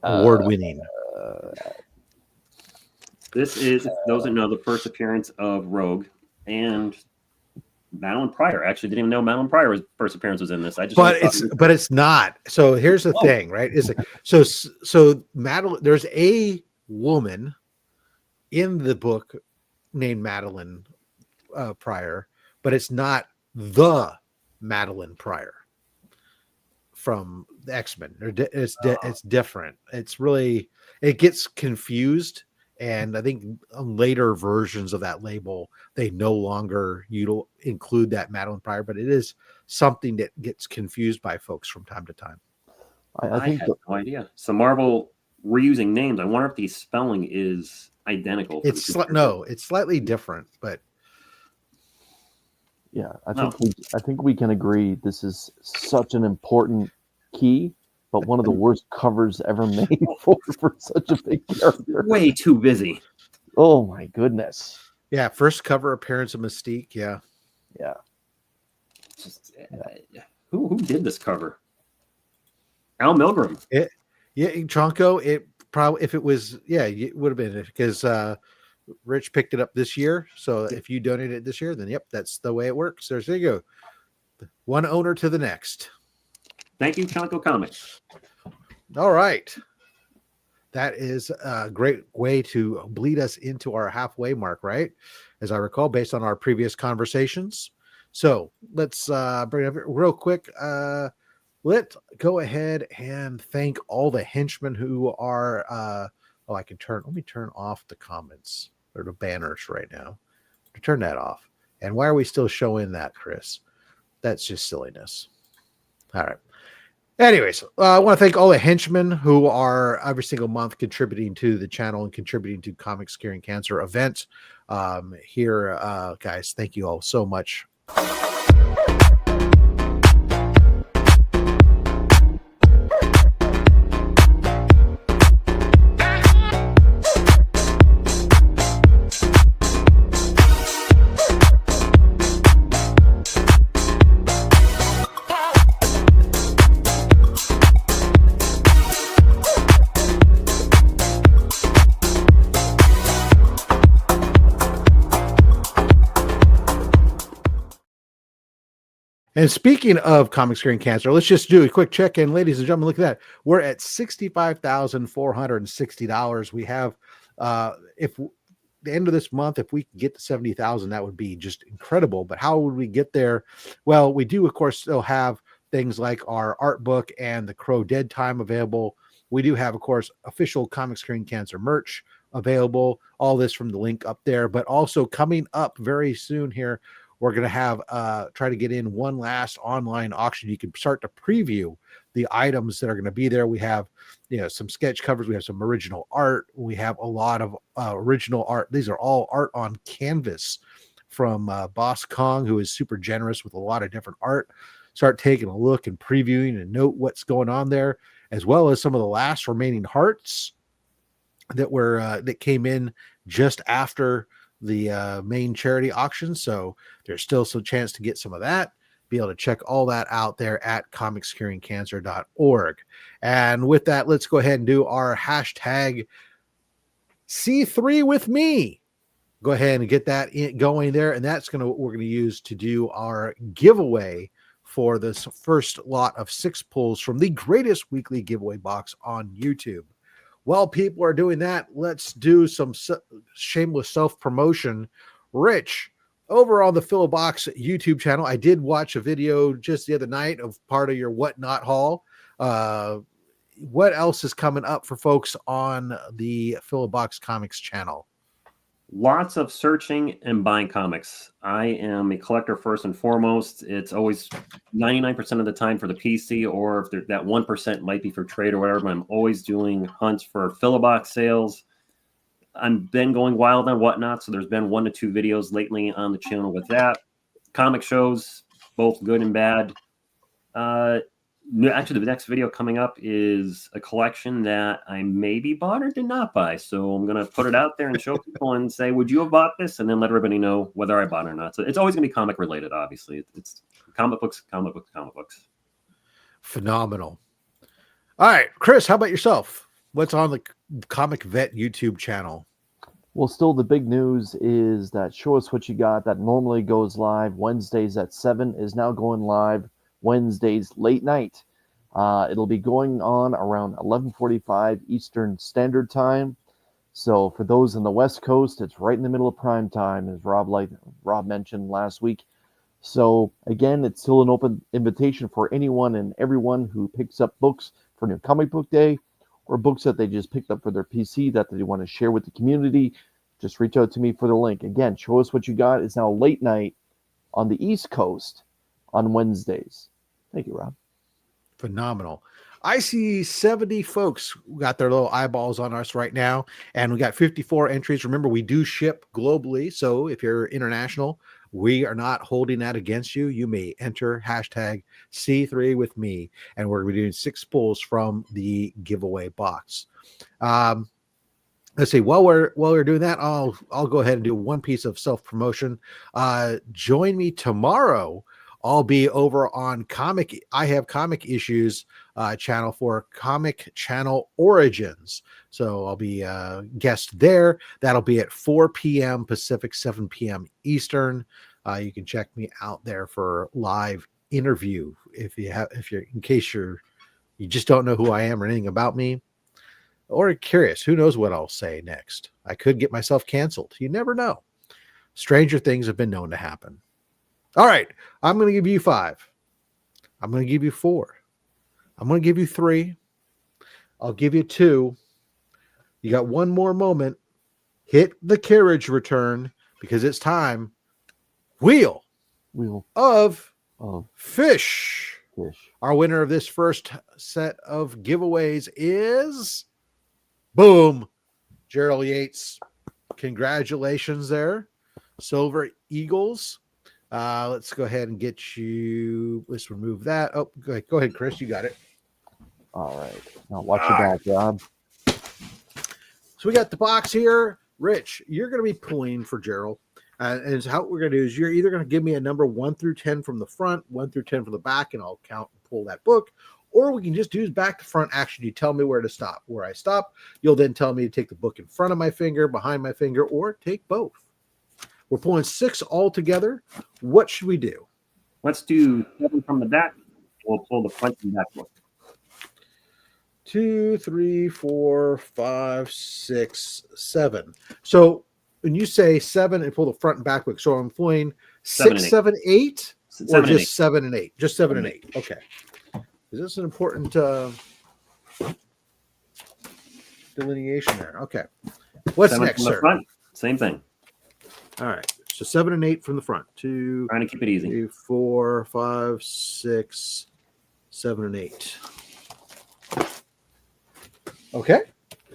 Award-winning. This is, those that know, the first appearance of Rogue and Madeline Pryor. Actually, didn't even know Madeline Pryor's first appearance was in this. But it's not. So here's the thing, right? Is so Madeline? There's a woman in the book named Madeline Pryor, but it's not the Madeline Pryor from the X-Men. It's different. It's really, it gets confused. And I think on later versions of that label, they no longer include that Madeline Pryor, but it is something that gets confused by folks from time to time. I think have no idea. So Marvel reusing names. I wonder if the spelling is identical. It's slightly different, but yeah, I think we can agree this is such an important key, but one of the worst covers ever made for such a big character. Way too busy. Oh my goodness. Yeah, first cover appearance of Mystique. Yeah. Who did this cover? Al Milgrom. Tronco. It probably, if it was, it would have been, because Rich picked it up this year. So if you donate it this year, then yep, that's the way it works. There you go. One owner to the next. Thank you, Chonko Comics. All right. That is a great way to bleed us into our halfway mark, right? As I recall, based on our previous conversations. So let's bring it up real quick. Let's go ahead and thank all the henchmen who are. Let me turn off the comments or the banners right now. Turn that off. And why are we still showing that, Chris? That's just silliness. All right. Anyways, I want to thank all the henchmen who are every single month contributing to the channel and contributing to Comics Curing Cancer event here. Guys, thank you all so much. And speaking of Comics Curing Cancer, let's just do a quick check-in. Ladies and gentlemen, look at that. We're at $65,460. We have, if the end of this month, if we can get to 70,000, that would be just incredible. But how would we get there? Well, we do, of course, still have things like our art book and the Crow Dead Time available. We do have, of course, official Comics Curing Cancer merch available. All this from the link up there. But also coming up very soon here, we're going to have try to get in one last online auction. You can start to preview the items that are going to be there. We have, some sketch covers. We have some original art. We have a lot of original art. These are all art on canvas from Boss Kong, who is super generous with a lot of different art. Start taking a look and previewing and note what's going on there, as well as some of the last remaining hearts that were that came in just after the main charity auction. So there's still some chance to get some of that. Be able to check all that out there at comicscuringcancer.org. And with that, let's go ahead and do our hashtag C3 with me. Go ahead and get that going there. And that's we're going to use to do our giveaway for this first lot of 6 pulls from the greatest weekly giveaway box on YouTube. While people are doing that, let's do some shameless self-promotion. Rich, over on the Philobox YouTube channel, I did watch a video just the other night of part of your Whatnot haul. What else is coming up for folks on the Philobox Comics channel? Lots of searching and buying comics. I am a collector first and foremost. It's always 99% of the time for the PC, or if that 1% might be for trade or whatever, but I'm always doing hunts for Philobox sales. I've been going wild on Whatnot, so there's been 1 to 2 videos lately on the channel with that. Comic shows, both good and bad. Actually, the next video coming up is a collection that I maybe bought or did not buy. So I'm going to put it out there and show people and say, would you have bought this? And then let everybody know whether I bought it or not. So it's always going to be comic related, obviously. It's comic books. Phenomenal. All right, Chris, how about yourself? What's on the Comic Vet YouTube channel? Well, still the big news is that Show Us What You Got, that normally goes live Wednesdays at 7, is now going live Wednesdays late night. It'll be going on around 11:45 Eastern Standard Time. So for those on the West Coast, it's right in the middle of prime time, as Rob mentioned last week. So again, it's still an open invitation for anyone and everyone who picks up books for New Comic Book Day, or books that they just picked up for their PC that they want to share with the community. Just reach out to me for the link. Again, Show Us What You Got is now late night on the East Coast on Wednesdays. Thank you, Rob. Phenomenal. I see 70 folks got their little eyeballs on us right now, and we got 54 entries. Remember, we do ship globally, so if you're international, we are not holding that against you. You may enter hashtag C3 with me, and we're going to be doing 6 pulls from the giveaway box. Let's see. While we're doing that, I'll go ahead and do one piece of self-promotion. Join me tomorrow I'll be over on I have comic issues channel for Comic Channel Origins. So I'll be a guest there. That'll be at 4 p.m. Pacific, 7 p.m. Eastern. You can check me out there for live interview in case you just don't know who I am or anything about me, or curious. Who knows what I'll say next? I could get myself canceled. You never know. Stranger things have been known to happen. All right, I'm going to give you 5. I'm going to give you 4. I'm going to give you 3. I'll give you 2. You got one more moment. Hit the carriage return because it's time. Wheel of Fish. Our winner of this first set of giveaways is boom, Gerald Yates. Congratulations there. Silver Eagles. Let's go ahead and get you. Let's remove that. Oh, go ahead, Chris. You got it. All right. Now watch your back, Rob. So we got the box here. Rich, you're going to be pulling for Gerald. And how we're going to do is you're either going to give me a number 1 through 10 from the front, 1 through 10 from the back, and I'll count and pull that book. Or we can just do back to front action. You tell me where to stop. Where I stop, you'll then tell me to take the book in front of my finger, behind my finger, or take both. We're pulling 6 all together. What should we do? Let's do 7 from the back. We'll pull the front and back book. 2, 3, 4, 5, 6, 7. So when you say 7 and pull the front and back book, so I'm pulling 6, 7, 8, or just 7 and 8? Just 7 and 8. Okay. Is this an important delineation there? Okay. What's 7 next, from the sir? front, same thing. All right. So 7 and 8 from the front. 2, trying to keep it easy. 3, 4, 5, 6, 7, and 8. Okay.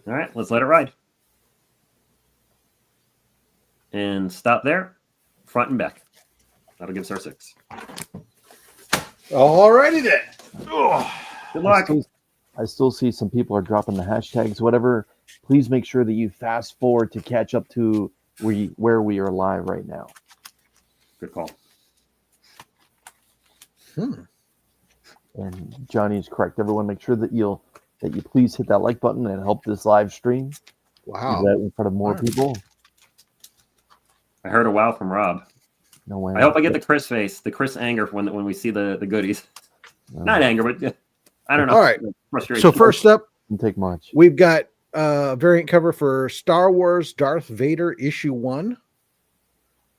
All right, let's let it ride. And stop there, front and back. That'll give us our 6. All righty then. Oh, good luck. I still see some people are dropping the hashtags, whatever. Please make sure that you fast forward to catch up to where we are live right now. Good call. And Johnny's correct. Everyone, make sure that you please hit that like button and help this live stream. Wow. Do that in front of more people. I heard a wow from Rob. No way. I hope I get the Chris face, the Chris anger when we see the goodies. Not anger, but I don't know. All right. Frustration. So first up, didn't take much. We've got variant cover for Star Wars Darth Vader issue 1.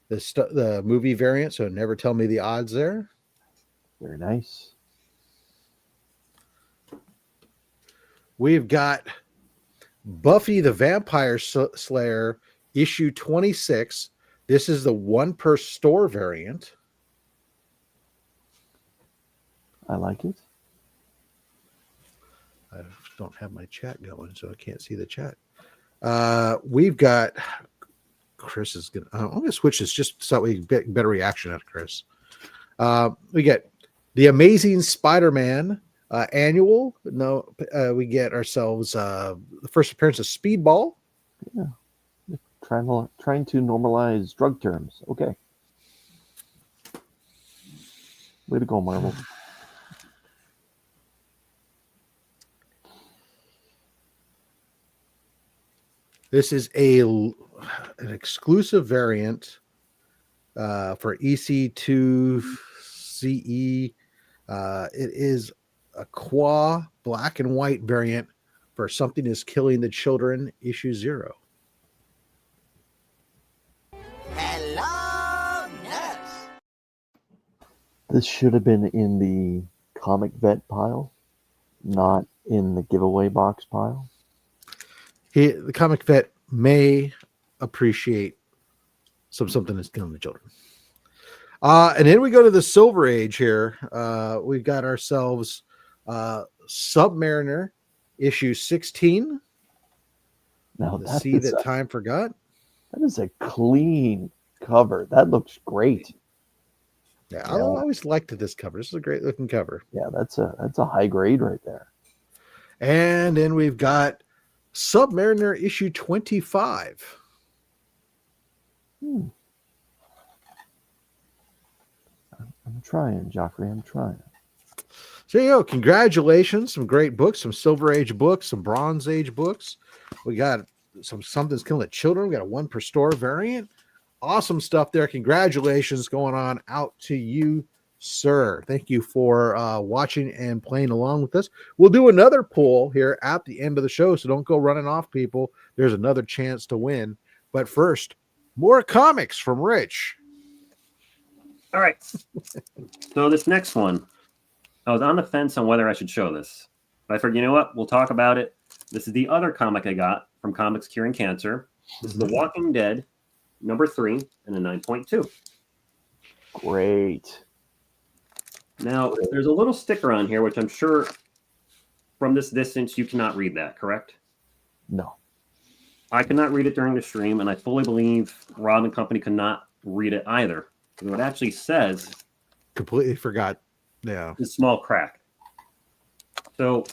The movie variant, so never tell me the odds there. Very nice. We've got Buffy the Vampire Slayer issue 26. This is the 1 per store variant. I like it. I don't have my chat going, so I can't see the chat. We've got Chris is gonna. I'm gonna switch this just so we get better reaction out of Chris. We get the Amazing Spider-Man annual. No, we get ourselves the first appearance of Speedball. Yeah, trying to normalize drug terms. Okay, way to go, Marvel. This is an exclusive variant for EC2CE. It is a Qua black and white variant for Something is Killing the Children, issue 0. Hello, nurse. This should have been in the comic vet pile, not in the giveaway box pile. The comic vet may appreciate something that's killing the children. And then we go to the Silver Age here. We've got ourselves Submariner issue 16. Now The Sea That Time Forgot. That is a clean cover. That looks great. Yeah, I always liked this cover. This is a great looking cover. Yeah, that's a high grade right there. And then we've got Submariner issue 25. I'm I'm trying, Joffrey. I'm trying. So you go. Congratulations. Some great books, some Silver Age books, some Bronze Age books. We got something's killing the children. We got a 1 per store variant. Awesome stuff there. Congratulations going on out to you, sir. Thank you for watching and playing along with us. We'll do another poll here at the end of the show, so don't go running off, people. There's another chance to win. But first, more comics from Rich. All right. So this next one, I was on the fence on whether I should show this. But I figured, you know what? We'll talk about it. This is the other comic I got from Comics Curing Cancer. This is The Walking Dead, number 3, and a 9.2. Great. Now, there's a little sticker on here, which I'm sure from this distance you cannot read that, correct? No. I could not read it during the stream, and I fully believe Rob and company could not read it either. What it actually says, completely forgot. Yeah, a small crack. So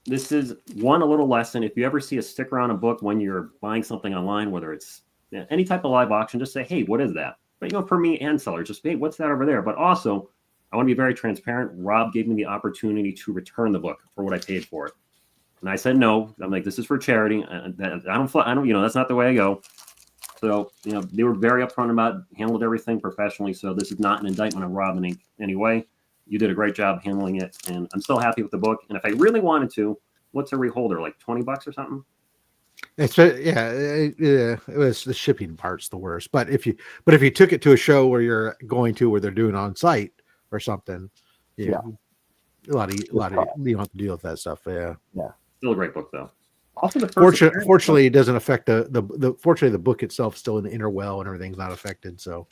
this is a little lesson. If you ever see a sticker on a book when you're buying something online, whether it's any type of live auction, just say, hey, what is that? But for me and sellers, just, hey, what's that over there? But also, I want to be very transparent. Rob gave me the opportunity to return the book for what I paid for it. And I said no. I'm like, this is for charity. I don't, that's not the way I go. So, they were very upfront about it, handled everything professionally. So this is not an indictment of Rob in any way. You did a great job handling it. And I'm still happy with the book. And if I really wanted to, what's a reholder, like $20 or something? It was the shipping part's the worst. But if you took it to a show where you're going to, where they're doing on site or something, a lot of you don't have to deal with that stuff. Yeah. Still a great book though. Also, fortunately, it doesn't affect fortunately the book itself is still in the inner well and everything's not affected. So,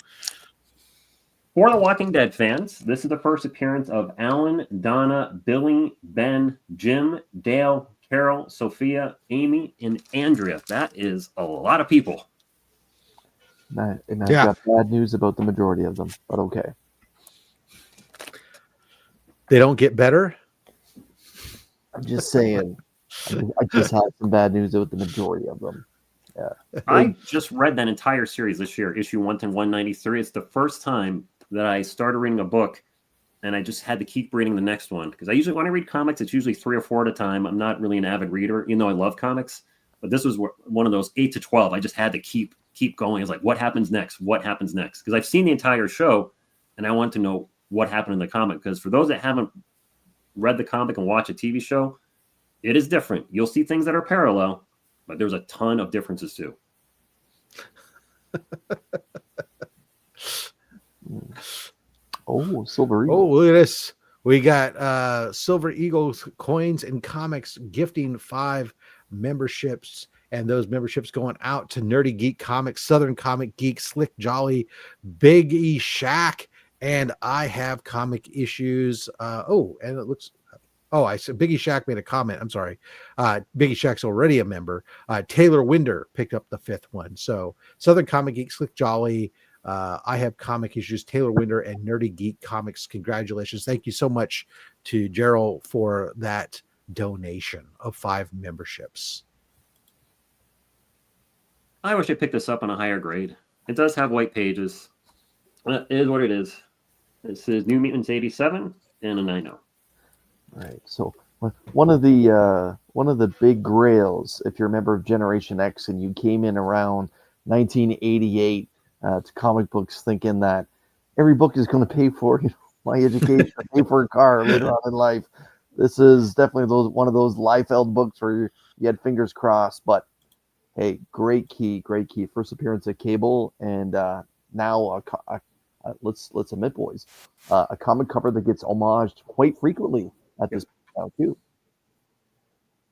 for the Walking Dead fans, this is the first appearance of Alan, Donna, Billy, Ben, Jim, Dale, Carol, Sophia, Amy, and Andrea. That is a lot of people. And I've got bad news about the majority of them, but okay. They don't get better? I'm just saying. I just had some bad news about the majority of them. Yeah. I just read that entire series this year, issue 1 to 193. It's the first time that I started reading a book and I just had to keep reading the next one. Because I usually, when I read comics, it's usually 3 or 4 at a time. I'm not really an avid reader, even though I love comics. But this was one of those 8 to 12. I just had to keep going. It's like, what happens next? What happens next? Because I've seen the entire show and I want to know what happened in the comic. Because for those that haven't read the comic and watch a TV show, it is different. You'll see things that are parallel, but there's a ton of differences too. Oh, Silver Eagle. Oh, look at this. We got Silver Eagles coins and comics gifting 5 memberships. And those memberships going out to Nerdy Geek Comics, Southern Comic Geek, Slick Jolly, Big E Shack, and I Have Comic Issues. And it looks... Oh, I said Biggie Shack made a comment. I'm sorry. Biggie Shack's already a member. Taylor Winder picked up the 5th one. So Southern Comic Geek, Slick Jolly, I Have Comic Issues, Taylor Winder, and Nerdy Geek Comics. Congratulations. Thank you so much to Gerald for that donation of 5 memberships. I wish I picked this up on a higher grade. It does have white pages. It is what it is. This is New Mutants 87 and a 9.0. Right. So one of the big grails, if you're a member of Generation X and you came in around 1988 to comic books thinking that every book is going to pay for my education, pay for a car later on in life, this is definitely one of those Liefeld books where you had fingers crossed. But hey, great key. First appearance at Cable, and now let's admit, boys, a comic cover that gets homaged quite frequently at this point now too.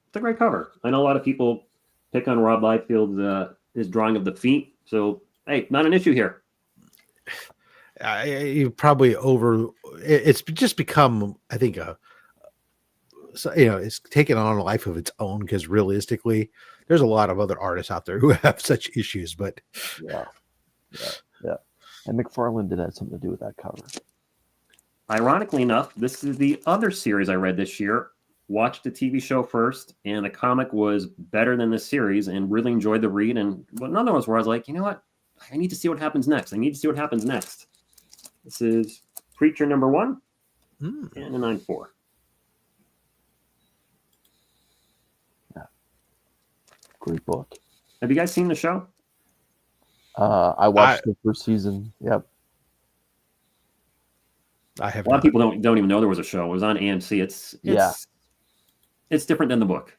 It's a great cover. I know a lot of people pick on Rob Liefeld's his drawing of the feet. So hey, not an issue here. You probably it's just become, I think, it's taken on a life of its own, because realistically, there's a lot of other artists out there who have such issues. But yeah. And McFarlane did have something to do with that cover. Ironically enough, this is the other series I read this year. Watched the TV show first, and the comic was better than this series, and really enjoyed the read. And another one where I was like, you know what? I need to see what happens next. This is Preacher number 1 Hmm. and a 9-4. Great book. Have you guys seen the show? I watched the first season. Yep. I have A lot of not. people don't even know there was a show. It was on AMC. It's different than the book.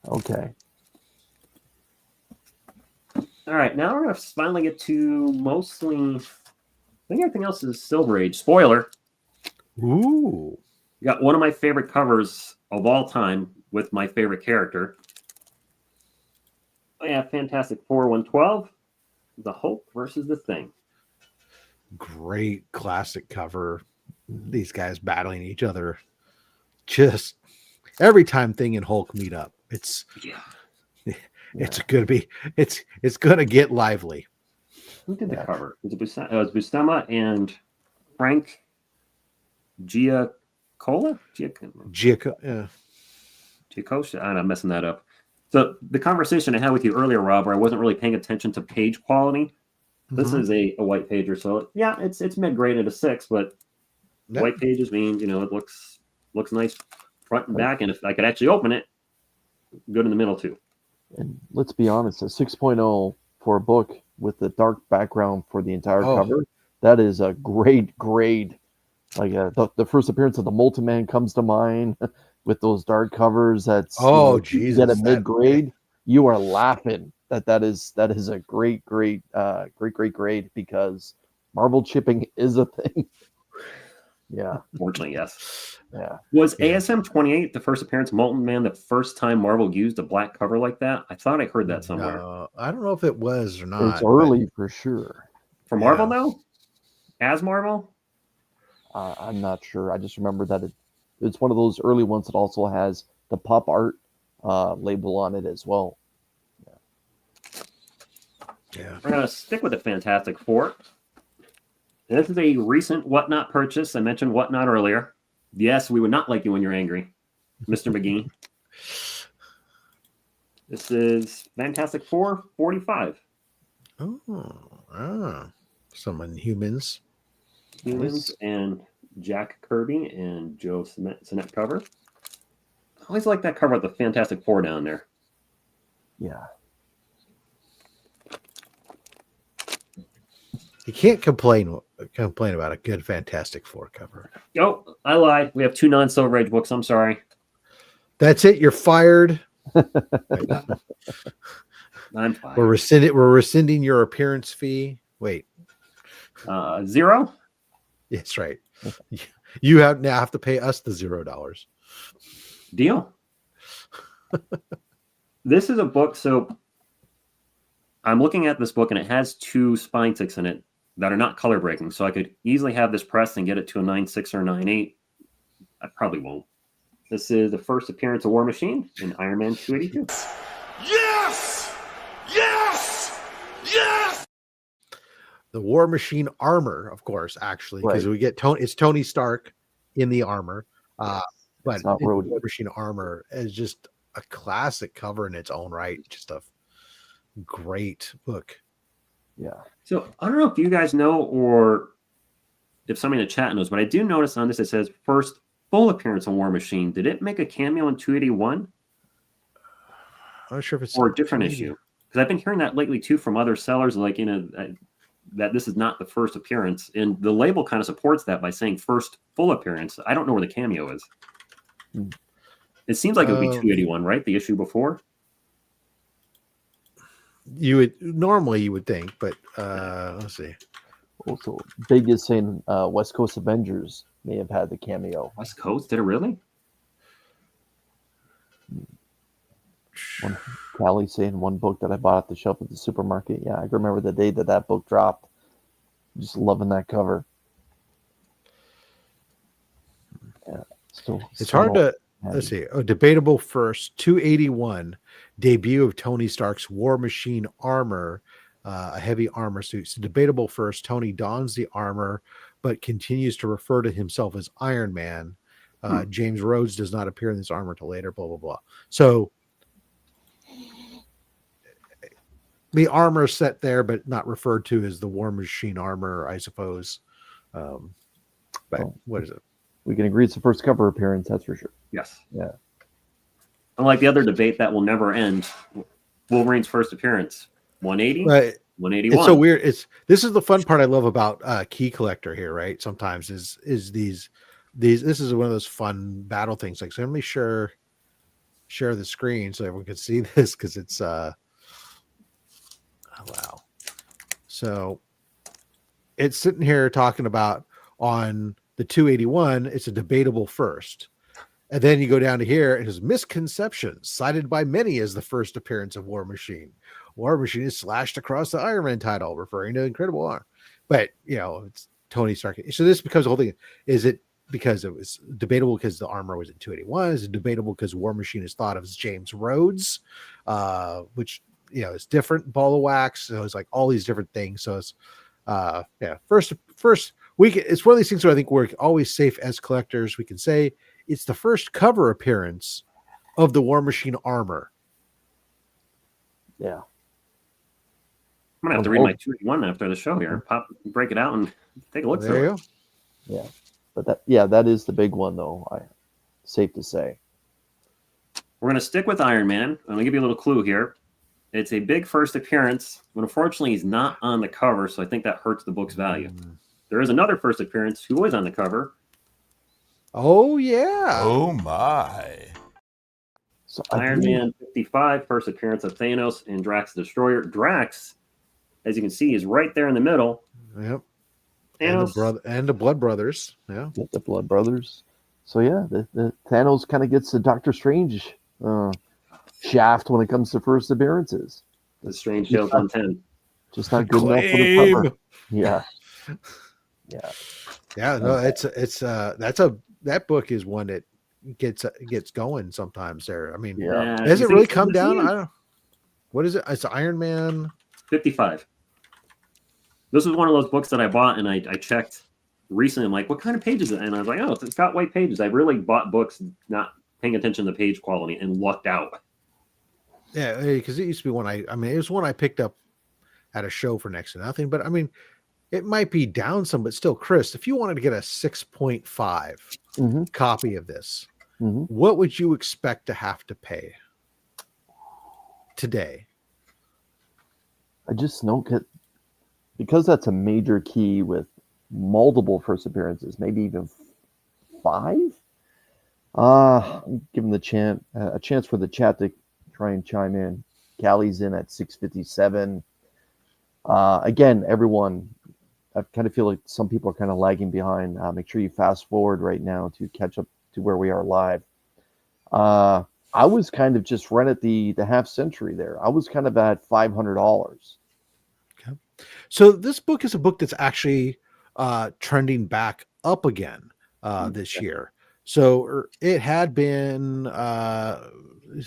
Okay. All right, now we're going to finally get to mostly. I think everything else is Silver Age. Spoiler. Ooh. You got one of my favorite covers of all time with my favorite character. Oh, yeah, Fantastic Four 112. The Hulk versus the Thing. Great classic cover. These guys battling each other. Just every time Thing and Hulk meet up, it's gonna get lively. Who did the cover? It was Buscema and Frank Giacola? Giacola? I'm messing that up. So the conversation I had with you earlier, Rob, where I wasn't really paying attention to page quality. This is a white pager, so yeah, it's mid-grade at a 6, but white pages mean it looks nice front and back, and if I could actually open it, good in the middle too. And let's be honest, a 6.0 for a book with the dark background for the entire cover, that is a great grade. Like the first appearance of the Molten Man comes to mind with those dark covers. That's Jesus, you get a mid grade, you are laughing. That is a great grade because Marvel chipping is a thing. Yeah. Fortunately, yes. Yeah. Was ASM 28 the first appearance of Molten Man the first time Marvel used a black cover like that? I thought I heard that somewhere. I don't know if it was or not. It's early for sure. For Marvel, though? As Marvel? I'm not sure. I just remember that it's one of those early ones that also has the pop art label on it as well. Yeah. We're going to stick with the Fantastic Four. And this is a recent Whatnot purchase. I mentioned Whatnot earlier. Yes, we would not like you when you're angry, Mr. McGee. This is Fantastic Four 45. Some Inhumans. Humans and Jack Kirby and Joe Sinnott cover. I always like that cover with the Fantastic Four down there. Yeah. You can't complain about a good Fantastic Four cover. Oh, I lied. We have 2 non-Silver Age books. I'm sorry. That's it. You're fired. I'm fired. We're rescinding your appearance fee. Wait. 0? That's right. You now have to pay us the $0. Deal. This is a book. So I'm looking at this book, and it has 2 spine ticks in it that are not color breaking. So I could easily have this pressed and get it to a 9.6 or 9.8. I probably won't. This is the first appearance of War Machine in Iron Man 282. Yes! Yes! Yes! The War Machine armor, of course, actually, because we get it's Tony Stark in the armor. But the War Machine armor is just a classic cover in its own right. Just a great book. Yeah. So I don't know if you guys know or if somebody in the chat knows, but I do notice on this it says first full appearance on War Machine. Did it make a cameo in 281? I'm not sure if it's or a different issue, because I've been hearing that lately too from other sellers, like that this is not the first appearance, and the label kind of supports that by saying first full appearance. I don't know where the cameo is. It seems like it would be 281, right? The issue before. You would think, but let's see. Also, Big is saying West Coast Avengers may have had the cameo. West Coast? Did it really? Callie saying one book that I bought at the shelf at the supermarket. Yeah, I remember the day that book dropped. Just loving that cover. Yeah, it's hard to let's see. Debatable first 281 debut of Tony Stark's War Machine armor, a heavy armor suit. So debatable first. Tony dons the armor, but continues to refer to himself as Iron Man. James Rhodes does not appear in this armor till later. Blah blah blah. So the armor set there, but not referred to as the War Machine armor, I suppose. But Oh. what is it? We can agree it's the first cover appearance, that's for sure. Yes. Yeah. Unlike the other debate that will never end, Wolverine's first appearance, 180, Right. 181. It's so weird. This is the fun part I love about Key Collector here, right? Sometimes is these this is one of those fun battle things. Like, so let me share the screen so everyone can see this, because it's oh, wow. So it's sitting here talking about on the 281, it's a debatable first. And then you go down to here, it is misconceptions cited by many as the first appearance of War Machine. War Machine is slashed across the Iron Man title, referring to Incredible Arm. But, you know, it's Tony Stark. So this becomes the whole thing. Is it because it was debatable because the armor was in 281? Is it debatable because War Machine is thought of as James Rhodes, which, you know, is different ball of wax. So it's like all these different things. So it's, yeah, first week. It's one of these things where I think we're always safe as collectors. We can say it's the first cover appearance of the War Machine armor. Yeah. I'm gonna have to read my 281 after the show here. Break it out and take a look There through you it. go. Yeah. But that is the big one, though. Safe to say. We're gonna stick with Iron Man. I'm gonna give you a little clue here. It's a big first appearance, but unfortunately he's not on the cover, so I think that hurts the book's value. There is another first appearance who is on the cover. Oh yeah. Oh my. So Iron Man 55, first appearance of Thanos and Drax the Destroyer. Drax, as you can see, is right there in the middle. Yep. Thanos, And the Blood Brothers. Yeah. The Blood Brothers. So yeah, the Thanos kind of gets the Doctor Strange shaft when it comes to first appearanrances. the Strange Tales 110. Just not good enough for the cover. Yeah. Yeah, no, that book is one that gets going sometimes there. I mean, has it really come down? I don't. What is it? It's Iron Man 55. This was one of those books that I bought and I checked recently. I'm like, what kind of pages is it? And I was like, oh, it's got white pages. I really bought books not paying attention to page quality and lucked out. Yeah, because it used to be one I mean, it was one I picked up at a show for next to nothing. But I mean, it might be down some, but still, Chris, if you wanted to get a 6.5 copy of this, what would you expect to have to pay today? I just know because that's a major key with multiple first appearances, maybe even 5. Give them a chance for the chat to try and chime in. Callie's in at 657. Again, everyone, I kind of feel like some people are kind of lagging behind. Make sure you fast forward right now to catch up to where we are live. I was kind of just right at the half century there. I was kind of at $500. Okay. So this book is a book that's actually trending back up again this year. So it had been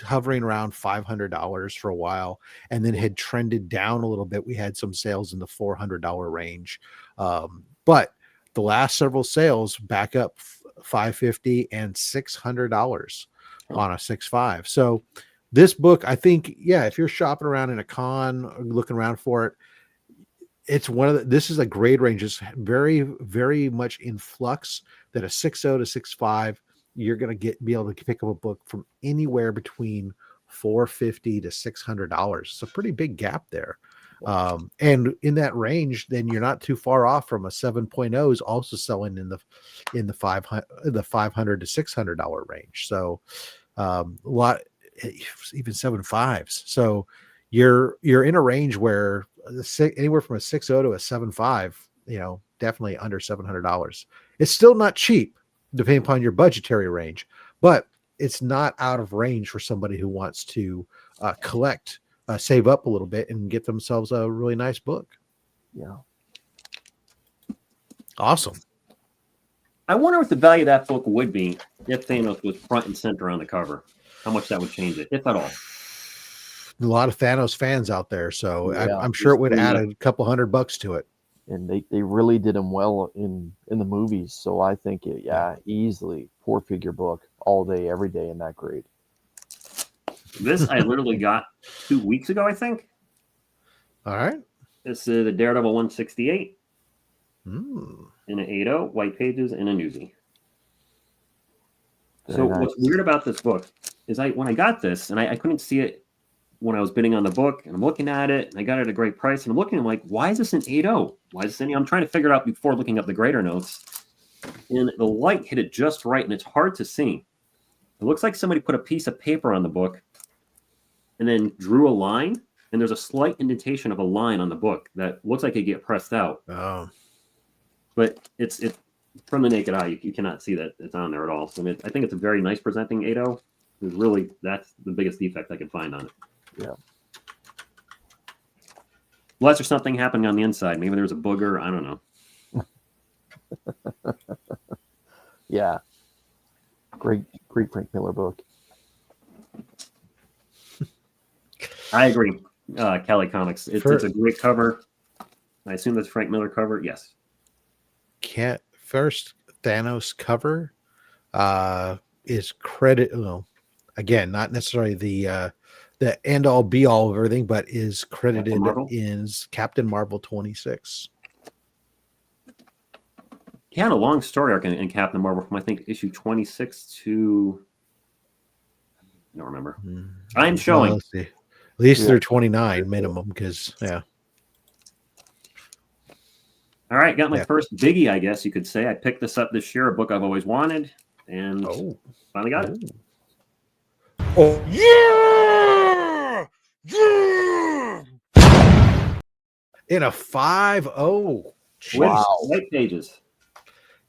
hovering around $500 for a while, and then had trended down a little bit. We had some sales in the $400 range, but the last several sales back up $550 and $600 on a 6.5. So this book, I think, yeah, if you're shopping around in a con, looking around for it, it's this is a grade range. It's very, very much in flux. That a 6.0 to 6.5, you're going to be able to pick up a book from anywhere between $450 to $600. It's a pretty big gap there. And in that range, then you're not too far off from a 7.0 is also selling in the $500 to $600 range. So a lot, even 7.5s. So you're in a range where anywhere from a 6.0 to a 7.5, you know, definitely under $700. It's still not cheap, depending upon your budgetary range, but it's not out of range for somebody who wants to collect, save up a little bit, and get themselves a really nice book. Yeah. Awesome. I wonder what the value of that book would be if Thanos was front and center on the cover. How much that would change it, if at all. A lot of Thanos fans out there, so Yeah, I'm sure it would add a couple $100 to it. And they really did him well in the movies. So I think easily 4-figure book all day, every day in that grade. This I literally got 2 weeks ago, I think. All right. This is the Daredevil 168. in an 8.0, white pages, and a newsie. Very So nice. what's weird about this book is when I got this, and I couldn't see it when I was bidding on the book, and I'm looking at it, and I got it at a great price, and I'm looking, I'm like, why is this an 8.0? Why is this any? I'm trying to figure it out before looking up the grader notes, and the light hit it just right, and it's hard to see. It looks like somebody put a piece of paper on the book and then drew a line, and there's a slight indentation of a line on the book that looks like it get pressed out. Oh, But it's from the naked eye, you cannot see that it's on there at all. So I think it's a very nice presenting 8.0. It's really, that's the biggest defect I could find on it. Yeah. Unless there's something happening on the inside. Maybe there's a booger. I don't know. Yeah. Great Frank Miller book. I agree. Cali Comics. It's a great cover. I assume that's Frank Miller cover. Yes. First Thanos cover is credit. Well, again, not necessarily the end all be all of everything, but is credited in Captain Marvel 26. He had a long story arc in Captain Marvel from I think issue 26 to I don't remember. I'm showing. Well, let's see. At least they're 29 minimum, because All right, got my first biggie, I guess you could say. I picked this up this year, a book I've always wanted, and finally got it. Oh Yeah! Yeah! In a 5.0. Wow. White pages.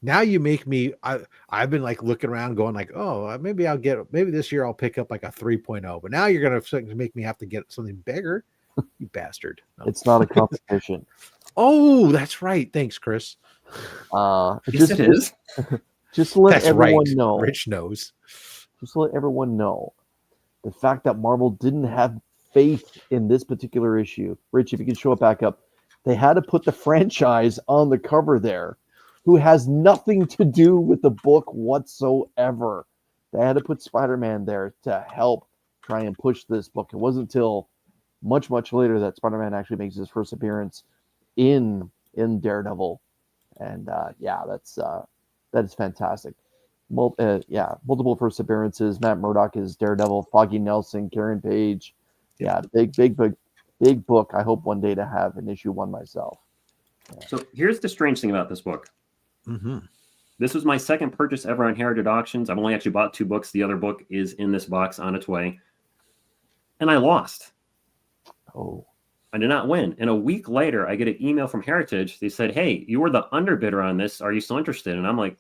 Now you make me. I've been like looking around, going like, oh, maybe this year I'll pick up like a 3.0. But now you're gonna make me have to get something bigger, you bastard. No. It's not a competition. Oh, that's right. Thanks, Chris. Yes, it is. Just to let That's everyone right. know. Rich knows. Just to let everyone know, the fact that Marvel didn't have faith in this particular issue. Rich, if you could show it back up, they had to put the franchise on the cover there, who has nothing to do with the book whatsoever. They had to put Spider-Man there to help try and push this book. It wasn't until much, much later that Spider-Man actually makes his first appearance in Daredevil. And that is fantastic. Multiple first appearances. Matt Murdock is Daredevil. Foggy Nelson, Karen Page. Yeah, big book. I hope one day to have an issue one myself. Yeah. So here's the strange thing about this book. Mm-hmm. This was my second purchase ever on Heritage Auctions. I've only actually bought 2 books. The other book is in this box on its way. And I lost. Oh. I did not win. And a week later, I get an email from Heritage. They said, hey, you were the underbidder on this. Are you still interested? And I'm like,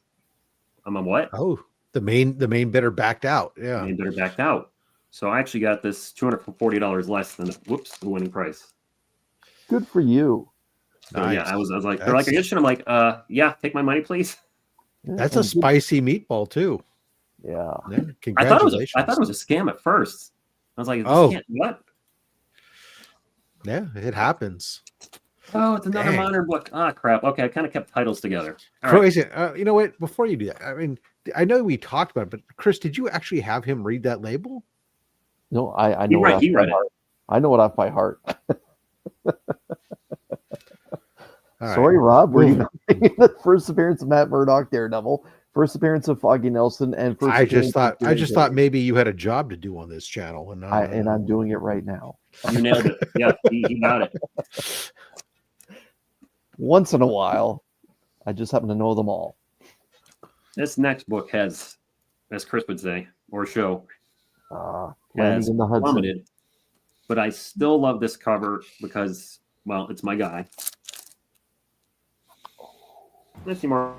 I'm a what? Oh, the main bidder backed out. Yeah. The main bidder backed out. So I actually got this $240 less than the winning price. Good for you. So Nice. yeah, I was like, they're like, are you interested? I'm like, yeah, take my money, please. That's a spicy meatball too. Yeah. Congratulations. I thought it was a scam at first. I was like, what? Yeah, it happens. Oh, it's another modern book. Ah, crap. Okay, I kind of kept titles together. All Croatian, you know what? Before you do that, I mean, I know we talked about it, but Chris, did you actually have him read that label? No, I know. He read it. I know it off by heart. right. Sorry, Rob. Were you the first appearance of Matt Murdock, Daredevil? First appearance of Foggy Nelson, and first. I just thought maybe you had a job to do on this channel, and I'm doing it right now. You nailed it. Yeah, he got it. Once in a while, I just happen to know them all. This next book has, as Chris would say, or show, Landing in the Hudson. plummeted. But I still love this cover because, well, it's my guy. Let's see more.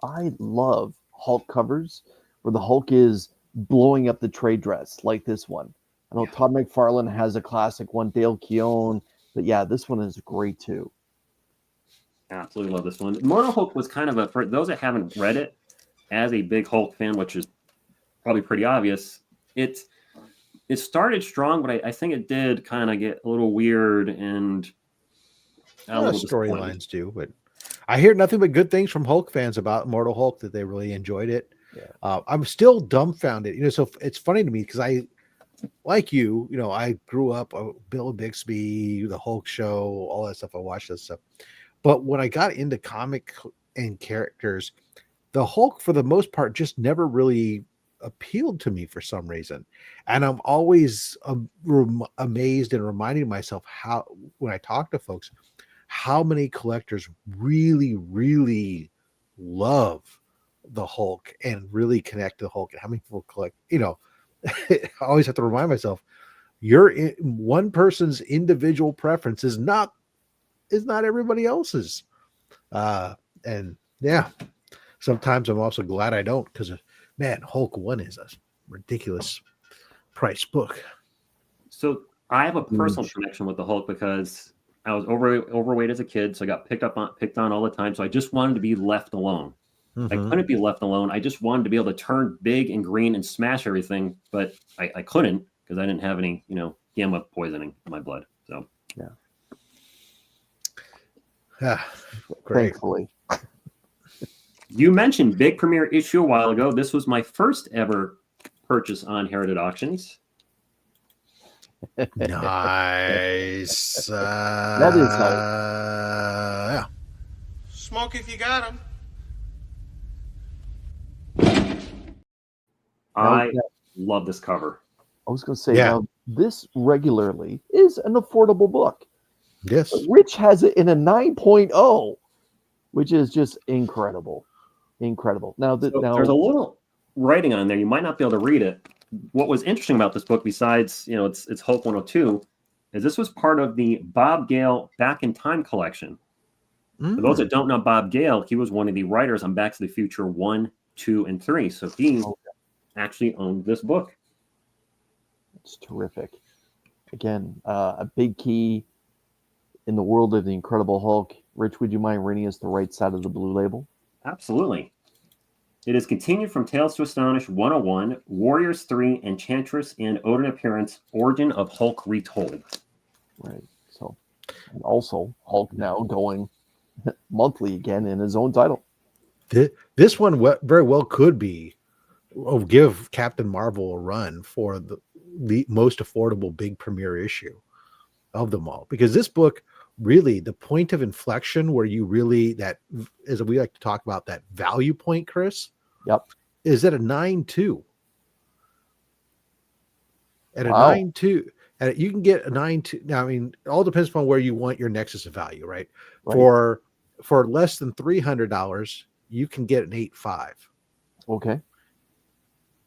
I love Hulk covers where the Hulk is blowing up the trade dress like this one. I know Todd McFarlane has a classic one, Dale Keown, but yeah, this one is great too. Absolutely love this one. Mortal Hulk was kind of for those that haven't read it, as a big Hulk fan, which is probably pretty obvious, it started strong, but I think it did kind of get a little weird and storylines do, but I hear nothing but good things from Hulk fans about Immortal Hulk, that they really enjoyed it. Yeah. I'm still dumbfounded, so it's funny to me because like you know, I grew up Bill Bixby, the Hulk show, all that stuff. I watched that stuff. But when I got into comic and characters, the Hulk, for the most part, just never really appealed to me for some reason. And I'm always amazed and reminding myself how, when I talk to folks, how many collectors really, really love the Hulk and really connect to the Hulk, and how many people collect, you know, I always have to remind myself, one person's individual preference is not everybody else's. And yeah, sometimes I'm also glad I don't, because man, Hulk 1 is a ridiculous price book. So I have a personal connection with the Hulk because I was overweight as a kid, so I got picked on all the time. So I just wanted to be left alone. I couldn't be left alone. I just wanted to be able to turn big and green and smash everything, but I couldn't because I didn't have any, gamma poisoning in my blood. So yeah, great. Thankfully. You mentioned big premiere issue a while ago. This was my first ever purchase on Heritage Auctions. Nice. That is nice. Yeah. Smoke if you got them. I love this cover. I was going to say, now, this regularly is an affordable book. Yes. Rich has it in a 9.0, which is just incredible. Incredible. Now, there's a little writing on there. You might not be able to read it. What was interesting about this book, besides, it's Hulk 102, is this was part of the Bob Gale Back in Time collection. For those that don't know Bob Gale, he was one of the writers on Back to the Future 1, 2, and 3. So he actually owned this book. It's terrific. Again, a big key in the world of the Incredible Hulk. Rich, would you mind reading us the right side of the blue label? Absolutely. It is continued from Tales to Astonish 101, Warriors 3, Enchantress and Odin Appearance, Origin of Hulk Retold. Right. So, and also Hulk now going monthly again in his own title. This one very well could be, give Captain Marvel a run for the most affordable big premiere issue of them all, because this book really, the point of inflection where you really, that, as we like to talk about, that value point, Chris, is at a 9.2. At a 9.2, and you can get a 9.2. Now, I mean, it all depends upon where you want your nexus of value, right? For less than $300, you can get an 8.5. Okay.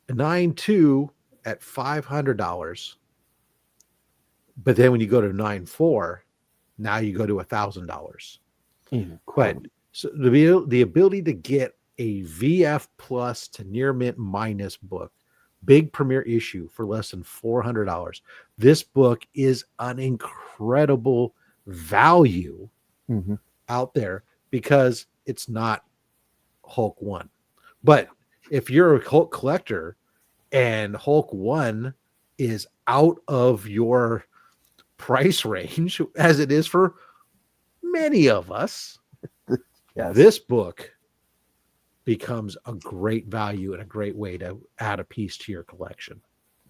A 9.2 at $500. But then when you go to 9.4, now you go to $1,000. But so the ability to get a VF plus to near mint minus book, big premiere issue for less than $400. This book is an incredible value out there because it's not Hulk 1. But if you're a Hulk collector and Hulk 1 is out of your price range, as it is for many of us, this book becomes a great value and a great way to add a piece to your collection.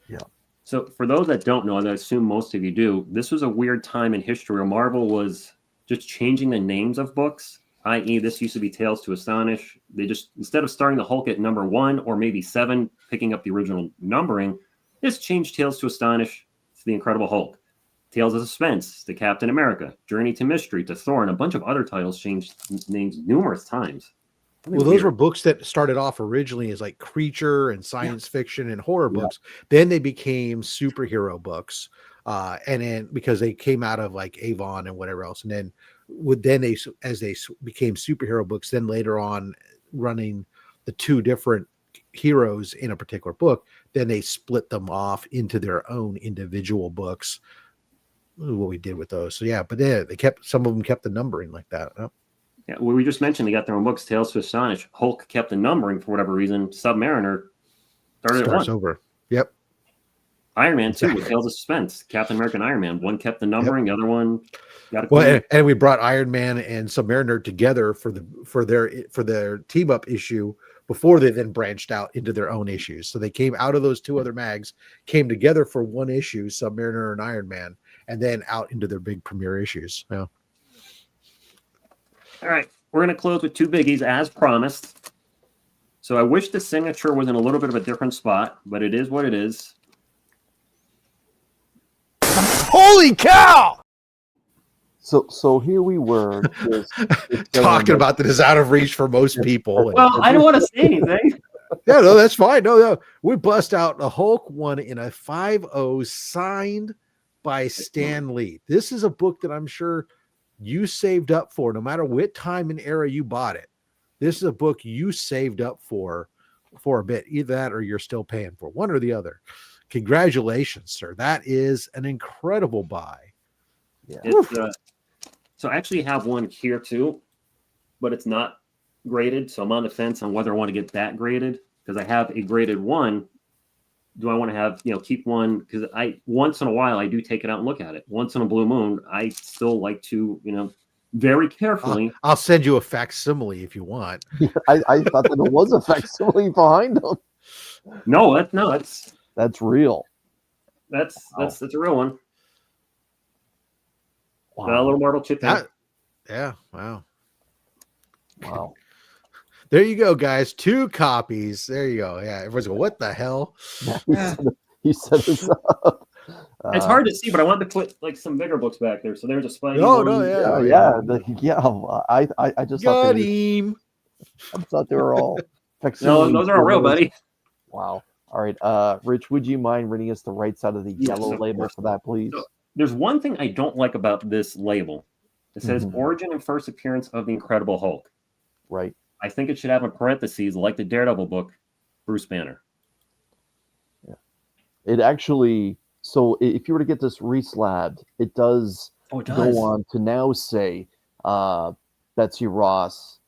Yeah. So for those that don't know, and I assume most of you do, this was a weird time in history where Marvel was just changing the names of books, i.e. this used to be Tales to Astonish. They just, instead of starting the Hulk at number 1 or maybe 7, picking up the original numbering, just changed Tales to Astonish to the Incredible Hulk. Tales of Suspense to Captain America, Journey to Mystery to Thor, and a bunch of other titles changed names numerous times. Well, those were books that started off originally as like creature and science fiction and horror books. Then they became superhero books. And then because they came out of like Avon and whatever else. And then as they became superhero books, then later on running the two different heroes in a particular book, then they split them off into their own individual books. What we did with those. So yeah, but some of them kept the numbering like that. Yeah, well, we just mentioned they got their own books, Tales to Astonish. Hulk kept the numbering for whatever reason. Submariner starts at 1. Over. Yep. Iron Man 2 with Tales of Suspense. Captain America and Iron Man. One kept the numbering, the other one got and we brought Iron Man and Submariner together for their team up issue before they then branched out into their own issues. So they came out of those two other mags, came together for one issue, Submariner and Iron Man, and then out into their big premiere issues. Yeah. All right, we're going to close with two biggies as promised. So I wish the signature was in a little bit of a different spot, but it is what it is. Holy cow! So here we were just talking about that is out of reach for most people. Well, I don't want to say anything. Yeah, no, that's fine. No, we bust out a Hulk one in a 5.0 signed by Stan Lee. This is a book that I'm sure you saved up for, no matter what time and era you bought it. This is a book you saved up for a bit. Either that or you're still paying for one or the other. Congratulations, sir. That is an incredible buy. Yeah. So I actually have one here too, but it's not graded. So I'm on the fence on whether I want to get that graded, because I have a graded one. Do I want to have, keep one? Because once in a while I do take it out and look at it. Once in a blue moon, I still like to, very carefully. I'll send you a facsimile if you want. I thought that it was a facsimile behind them. No, that's real. That's a real one. Wow. A little Marvel chip. Yeah. Wow. Wow. There you go, guys. 2 copies. There you go. Yeah. Everyone's going, what the hell? He set us up. It's hard to see, but I wanted to put like some bigger books back there. So there's a Spidey. I just got him. I thought they were all. No, those are all real, buddy. Wow. All right. Rich, would you mind reading us the right side of the yellow label for that, please? So, there's one thing I don't like about this label. It says origin and first appearance of the Incredible Hulk. Right. I think it should have in parentheses, like the Daredevil book, Bruce Banner. Yeah. It actually, so if you were to get this reslabbed, it does, go on to now say Betsy Ross,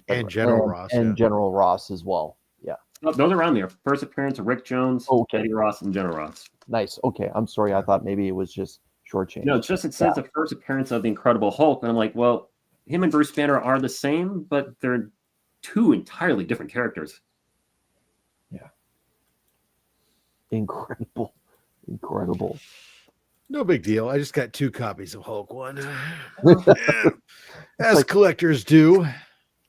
and General Ross. And General Ross as well. Yeah. No, those are around there. First appearance of Rick Jones, Eddie Ross, and General Ross. Nice. Okay. I'm sorry. I thought maybe it was just shortchanged. No, it says the first appearance of the Incredible Hulk. And I'm like, well, him and Bruce Banner are the same, but they're 2 entirely different characters. Yeah. Incredible. No big deal. I just got 2 copies of Hulk 1. As collectors do.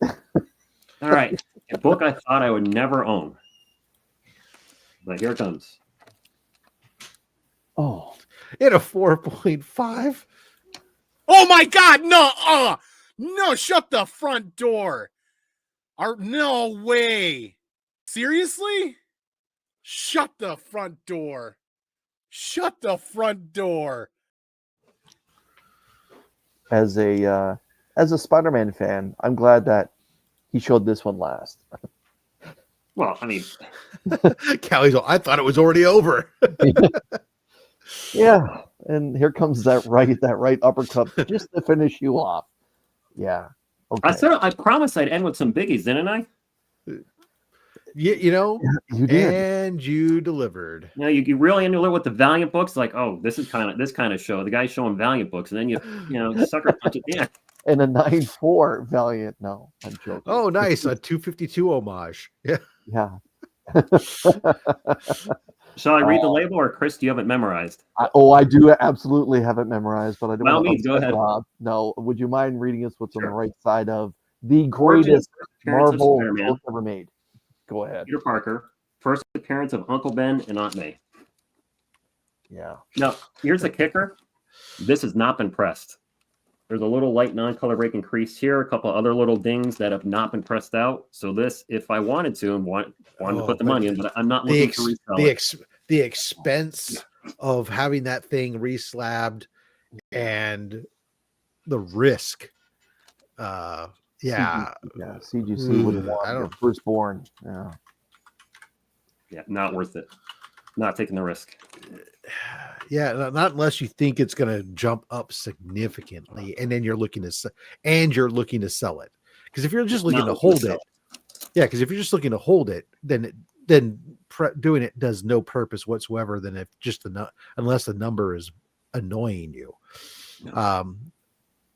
All right. A book I thought I would never own. But here it comes. Oh. In a 4.5. Oh my God! No! No! Shut the front door! No way! Seriously? Shut the front door! Shut the front door! As a Spider-Man fan, I'm glad that he showed this one last. Well, I mean, Callie's all, I thought it was already over. Yeah, and here comes that right uppercut just to finish you off. Yeah. Okay. I promised I'd end with some biggies, didn't I? You did, and you delivered. You really ended with the Valiant books, like, oh, this kind of show. The guy's showing Valiant books, and then you sucker punch at the end. And a 9.4 Valiant. No, I'm joking. Oh, nice. A 252 homage. Yeah. Yeah. Shall I read the label, or Chris, do you have it memorized? I do absolutely have it memorized, but I don't. By all means, go ahead. No, would you mind reading us what's on the right side of the greatest Marvel book ever made? Go ahead. Peter Parker, first appearance of Uncle Ben and Aunt May. Yeah. Now, here's the kicker. This has not been pressed. There's a little light non-color breaking crease here, a couple other little dings that have not been pressed out. So this, if I wanted to and wanted to put the money in, but I'm not looking to resell it. The expense of having that thing reslabbed and the risk. CGC would have won. Firstborn. Yeah, not worth it. Not taking the risk. Yeah, not unless you think it's going to jump up significantly, and then you're looking to sell it. Because if you're just looking to hold it, because if you're just looking to hold it, then doing it does no purpose whatsoever. Than if just unless the number is annoying you. I'd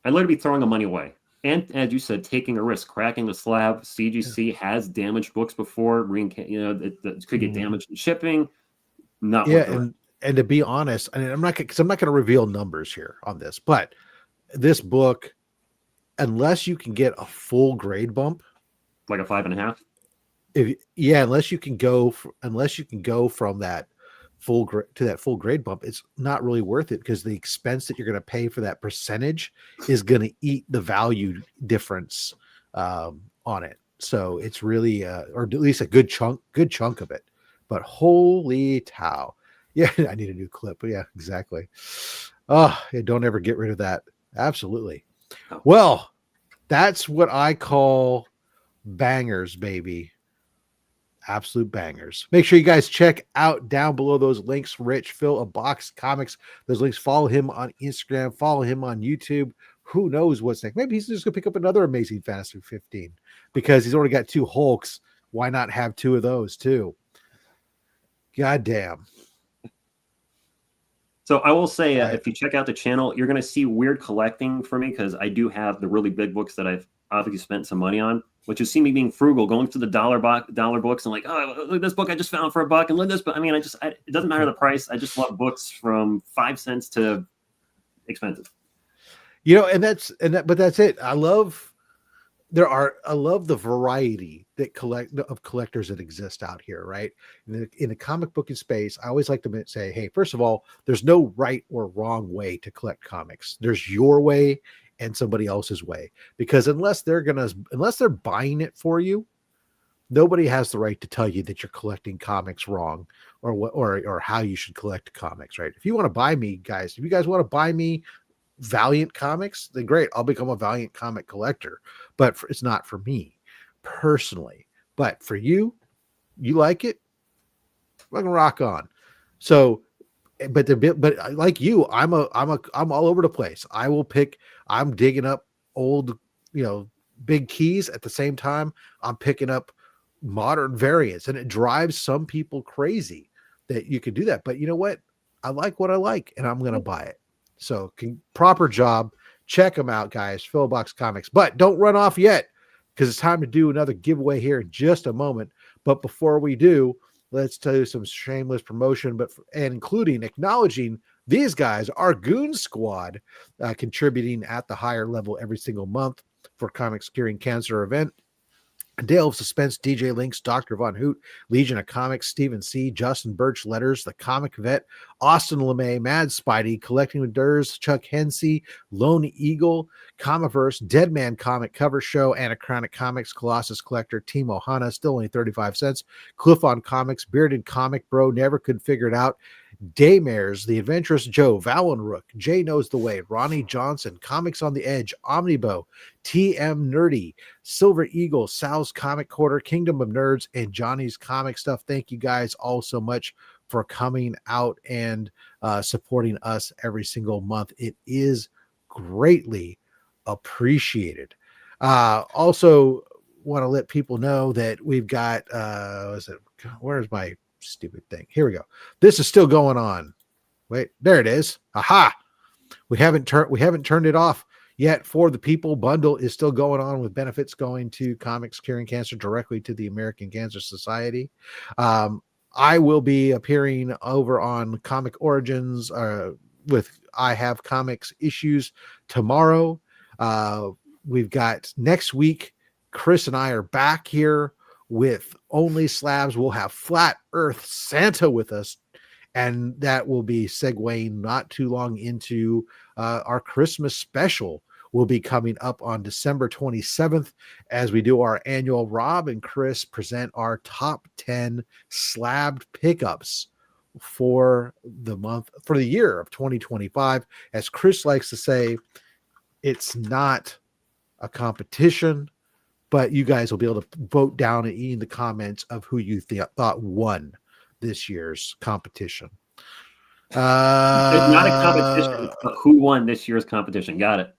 literally be throwing the money away. And as you said, taking a risk, cracking the slab. CGC has damaged books before. It could get damaged in shipping. Not worth the risk. And to be honest, and I'm not going to reveal numbers here on this, but this book, unless you can get a full grade bump, like a 5.5. Unless you can go from that full grade to that full grade bump, it's not really worth it, because the expense that you're going to pay for that percentage is going to eat the value difference on it. So it's really, or at least a good chunk of it. But holy cow. Yeah, I need a new clip. But yeah, exactly. Oh, yeah, don't ever get rid of that. Absolutely. Oh. Well, that's what I call bangers, baby. Absolute bangers. Make sure you guys check out down below those links. Rich, Phil, A Box Comics. Those links. Follow him on Instagram. Follow him on YouTube. Who knows what's next? Maybe he's just going to pick up another Amazing Fantasy 15 because he's already got 2 Hulks. Why not have 2 of those too? God damn. So I will say, if you check out the channel, you're going to see weird collecting for me, because I do have the really big books that I've obviously spent some money on, which you see me being frugal, going through the dollar books and like, oh, look at this book I just found for $1, and look at this. But I mean, it doesn't matter the price. I just love books from 5 cents to expensive. And that's it. I love the variety of collectors that exist out here, right? In the comic booking space, I always like to say, hey, first of all, there's no right or wrong way to collect comics. There's your way and somebody else's way, because unless they're buying it for you, nobody has the right to tell you that you're collecting comics wrong, or how you should collect comics, right? If you want to buy me, guys, if you guys want to buy me Valiant comics, then great, I'll become a Valiant comic collector. But it's not for me personally. But for you, you like it, fucking rock on. So, but like you, I'm all over the place. I'm digging up old, big keys. At the same time, I'm picking up modern variants, and it drives some people crazy that you could do that. But you know what? I like what I like, and I'm going to buy it. So proper job. Check them out, guys. Phil Box Comics. But don't run off yet, because it's time to do another giveaway here in just a moment. But before we do, let's tell you some shameless promotion, and including acknowledging these guys, our Goon Squad, contributing at the higher level every single month for Comics Curing Cancer event. Dale of Suspense, DJ Links, Dr. Von Hoot, Legion of Comics, Stephen C., Justin Birch Letters, The Comic Vet, Austin LeMay, Mad Spidey, Collecting with Durs, Chuck Hensey, Lone Eagle, Comiverse, Dead Man Comic Cover Show, Anachronic Comics, Colossus Collector, Team Ohana, still only 35 cents, Cliff on Comics, Bearded Comic Bro, Never Could Figure It Out, Daymares, The Adventurous Joe, Valen Rook, Jay Knows the Way, Ronnie Johnson, Comics on the Edge, Omnibo, TM Nerdy, Silver Eagle, Sal's Comic Quarter, Kingdom of Nerds, and Johnny's Comic Stuff. Thank you guys all so much for coming out and supporting us every single month. It is greatly appreciated. Also want to let people know that we've got where's my stupid thing? Here we go. This is still going on. Wait, there it is. Aha. We haven't turned it off yet. For the People bundle is still going on, with benefits going to Comics Curing Cancer directly to the American Cancer Society. I will be appearing over on Comic Origins with I Have Comics issues tomorrow. We've got next week, Chris and I are back here with OnlySlabs. We'll have Flat Earth Santa with us, and that will be segueing not too long into our Christmas special. Will be coming up on December 27th as we do our annual Rob and Chris present our top 10 slabbed pickups for the year of 2025. As Chris likes to say, it's not a competition, but you guys will be able to vote down in the comments of who you thought won this year's competition. It's not a competition, but who won this year's competition? Got it.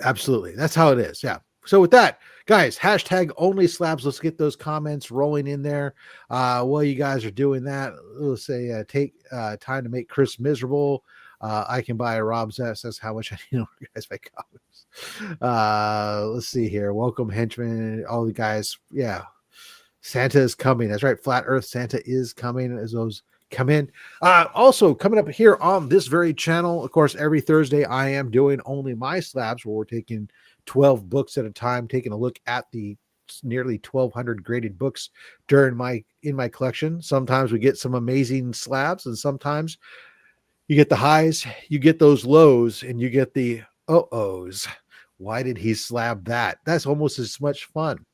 Absolutely. That's how it is. Yeah. So with that, guys, hashtag OnlySlabs. Let's get those comments rolling in there. While you guys are doing that, let's say take time to make Chris miserable. I can buy a Rob's S. That's how much I need to guys my comics. Let's see here. Welcome, henchmen, all the guys. Yeah, Santa is coming. That's right. Flat Earth Santa is coming as those come in. Also coming up here on this very channel, of course, every Thursday I am doing Only My Slabs, where we're taking 12 books at a time, taking a look at the nearly 1,200 graded books in my collection. Sometimes we get some amazing slabs, and sometimes you get the highs, you get those lows, and you get the uh-ohs. Why did he slab that? That's almost as much fun.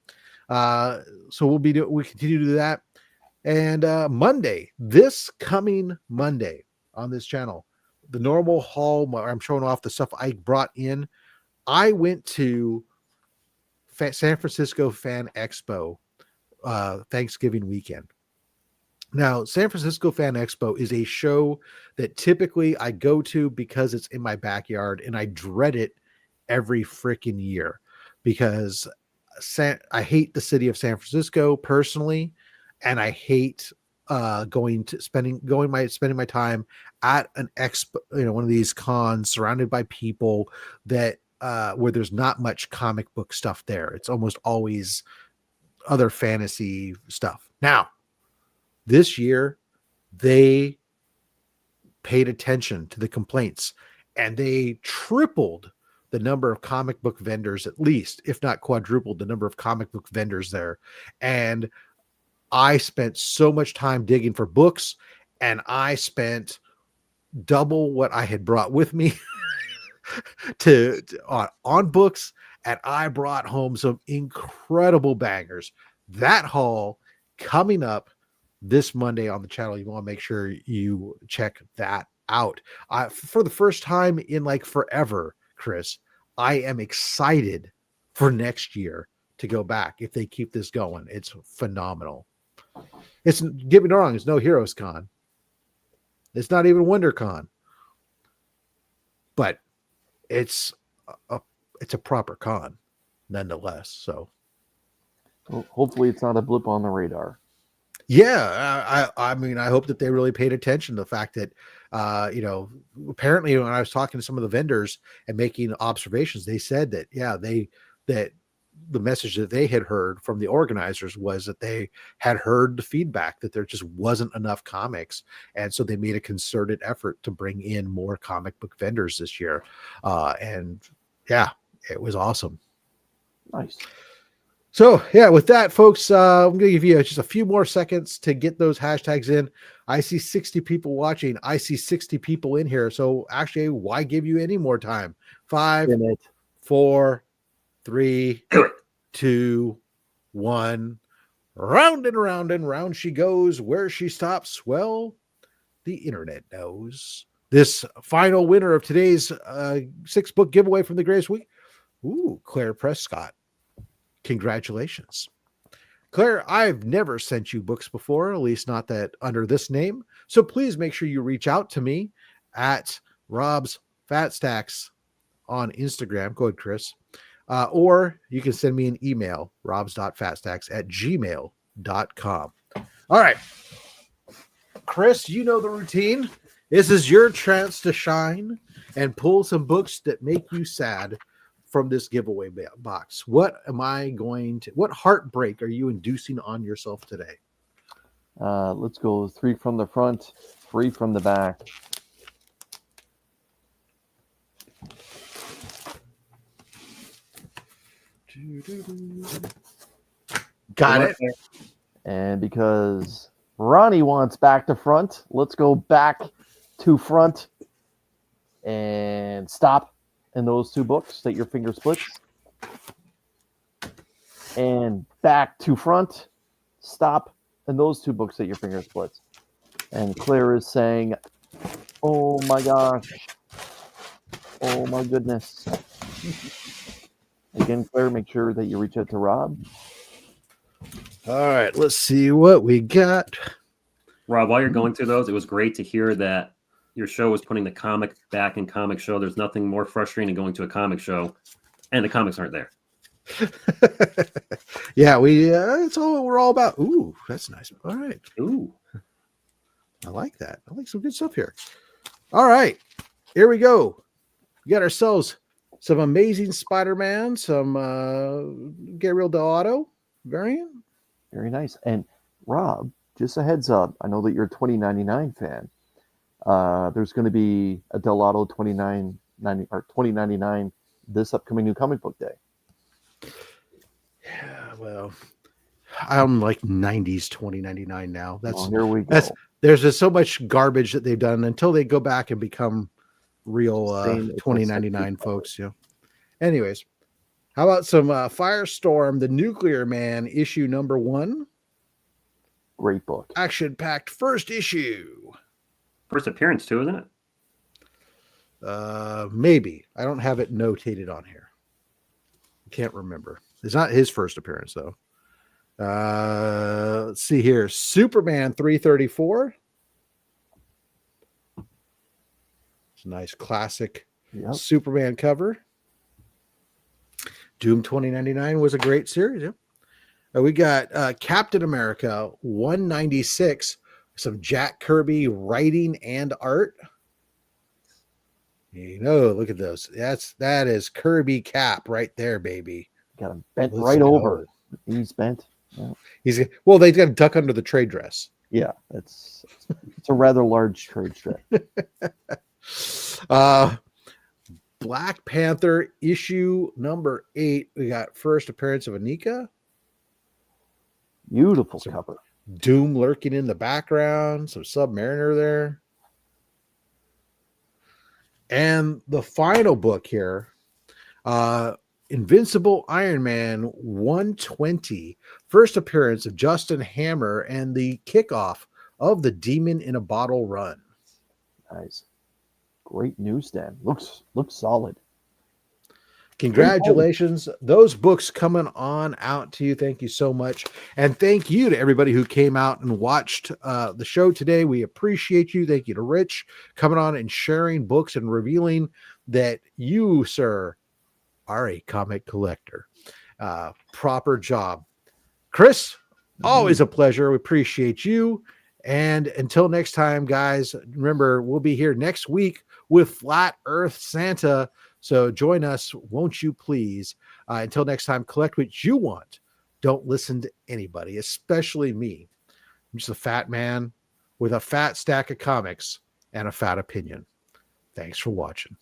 So we continue to do that. And this coming Monday on this channel, the normal haul, I'm showing off the stuff I brought in. I went to San Francisco Fan Expo Thanksgiving weekend. Now, San Francisco Fan Expo is a show that typically I go to because it's in my backyard, and I dread it every freaking year because I hate the city of San Francisco personally, and I hate spending my time at an expo, one of these cons surrounded by people that where there's not much comic book stuff there. It's almost always other fantasy stuff. Now, this year, they paid attention to the complaints, and they tripled the number of comic book vendors, at least, if not quadrupled the number of comic book vendors there. And I spent so much time digging for books, and I spent double what I had brought with me on books, and I brought home some incredible bangers. That haul coming up this Monday on the channel. You want to make sure you check that out. For the first time in like forever, Chris, I am excited for next year to go back if they keep this going. It's phenomenal. Get me wrong, it's no Heroes Con. It's not even WonderCon. But it's a proper con nonetheless. So well, hopefully it's not a blip on the radar. Yeah, I mean, I hope that they really paid attention to the fact that, apparently when I was talking to some of the vendors and making observations, they said that, that the message that they had heard from the organizers was that they had heard the feedback that there just wasn't enough comics. And so they made a concerted effort to bring in more comic book vendors this year. And yeah, it was awesome. Nice. So yeah, with that, folks, I'm going to give you just a few more seconds to get those hashtags in. I see 60 people watching. I see 60 people in here. So actually, why give you any more time? 5, 4, 3, 2, 1. Round and round and round she goes. Where she stops, well, the internet knows. This final winner of today's 6-book giveaway from the Greatest Week. Ooh, Claire Prescott. Congratulations. Claire, I've never sent you books before, at least not that under this name. So please make sure you reach out to me at Rob's FatStax on Instagram. Go ahead, Chris. Or you can send me an email, robs.fatstax@gmail.com. All right. Chris, you know the routine. This is your chance to shine and pull some books that make you sad from this giveaway box. What heartbreak are you inducing on yourself today? Let's go 3 from the front, 3 from the back. Got it. And because Ronnie wants back to front, let's go back to front and stop in those 2 books that your finger splits. And back to front, stop in those 2 books that your finger splits. And Claire is saying, oh my gosh. Oh my goodness. Again, Claire, make sure that you reach out to Rob. All right, let's see what we got. Rob, while you're going through those, it was great to hear that your show was putting the comic back in comic show. There's nothing more frustrating than going to a comic show and the comics aren't there. Yeah, it's all what we're all about. Ooh, that's nice. All right. Ooh. I like that. I like some good stuff here. All right. here we go. We got ourselves some Amazing Spider-Man, some Gabriel Dell'Otto variant. Very nice. And Rob, just a heads up. I know that you're a 2099 fan. There's going to be a Dell'Otto 2099 this upcoming New Comic Book Day. Yeah, well, I'm like 90s 2099 now. That's here we go. There's just so much garbage that they've done until they go back and become real 2099 folks. Yeah. Anyways, how about some Firestorm, the Nuclear Man issue number 1? Great book. Action-packed first issue. First appearance too, isn't it? Maybe. I don't have it notated on here. I can't remember. It's not his first appearance though. Let's see here. Superman 334. It's a nice classic Superman cover. Doom 2099 was a great series. Yeah. We got Captain America 196. Some Jack Kirby writing and art. You know, look at those. That is Kirby Cap right there, baby. Got him bent right over. He's bent. Yeah. Well, they got to duck under the trade dress. Yeah, it's a rather large trade dress. Black Panther issue number 8. We got first appearance of Anika. Beautiful cover. Doom lurking in the background. Some Submariner there. And the final book here, Invincible Iron Man 120, first appearance of Justin Hammer and the kickoff of the Demon in a Bottle run. Nice. Great newsstand. Looks solid. Congratulations. Those books coming on out to you. Thank you so much. And thank you to everybody who came out and watched the show today. We appreciate you. Thank you to Rich coming on and sharing books and revealing that you, sir, are a comic collector. Proper job. Chris, always a pleasure. We appreciate you. And until next time, guys, remember, we'll be here next week with Flat Earth Santa. So join us, won't you please? Until next time, collect what you want. Don't listen to anybody, especially me. I'm just a fat man with a fat stack of comics and a fat opinion. Thanks for watching.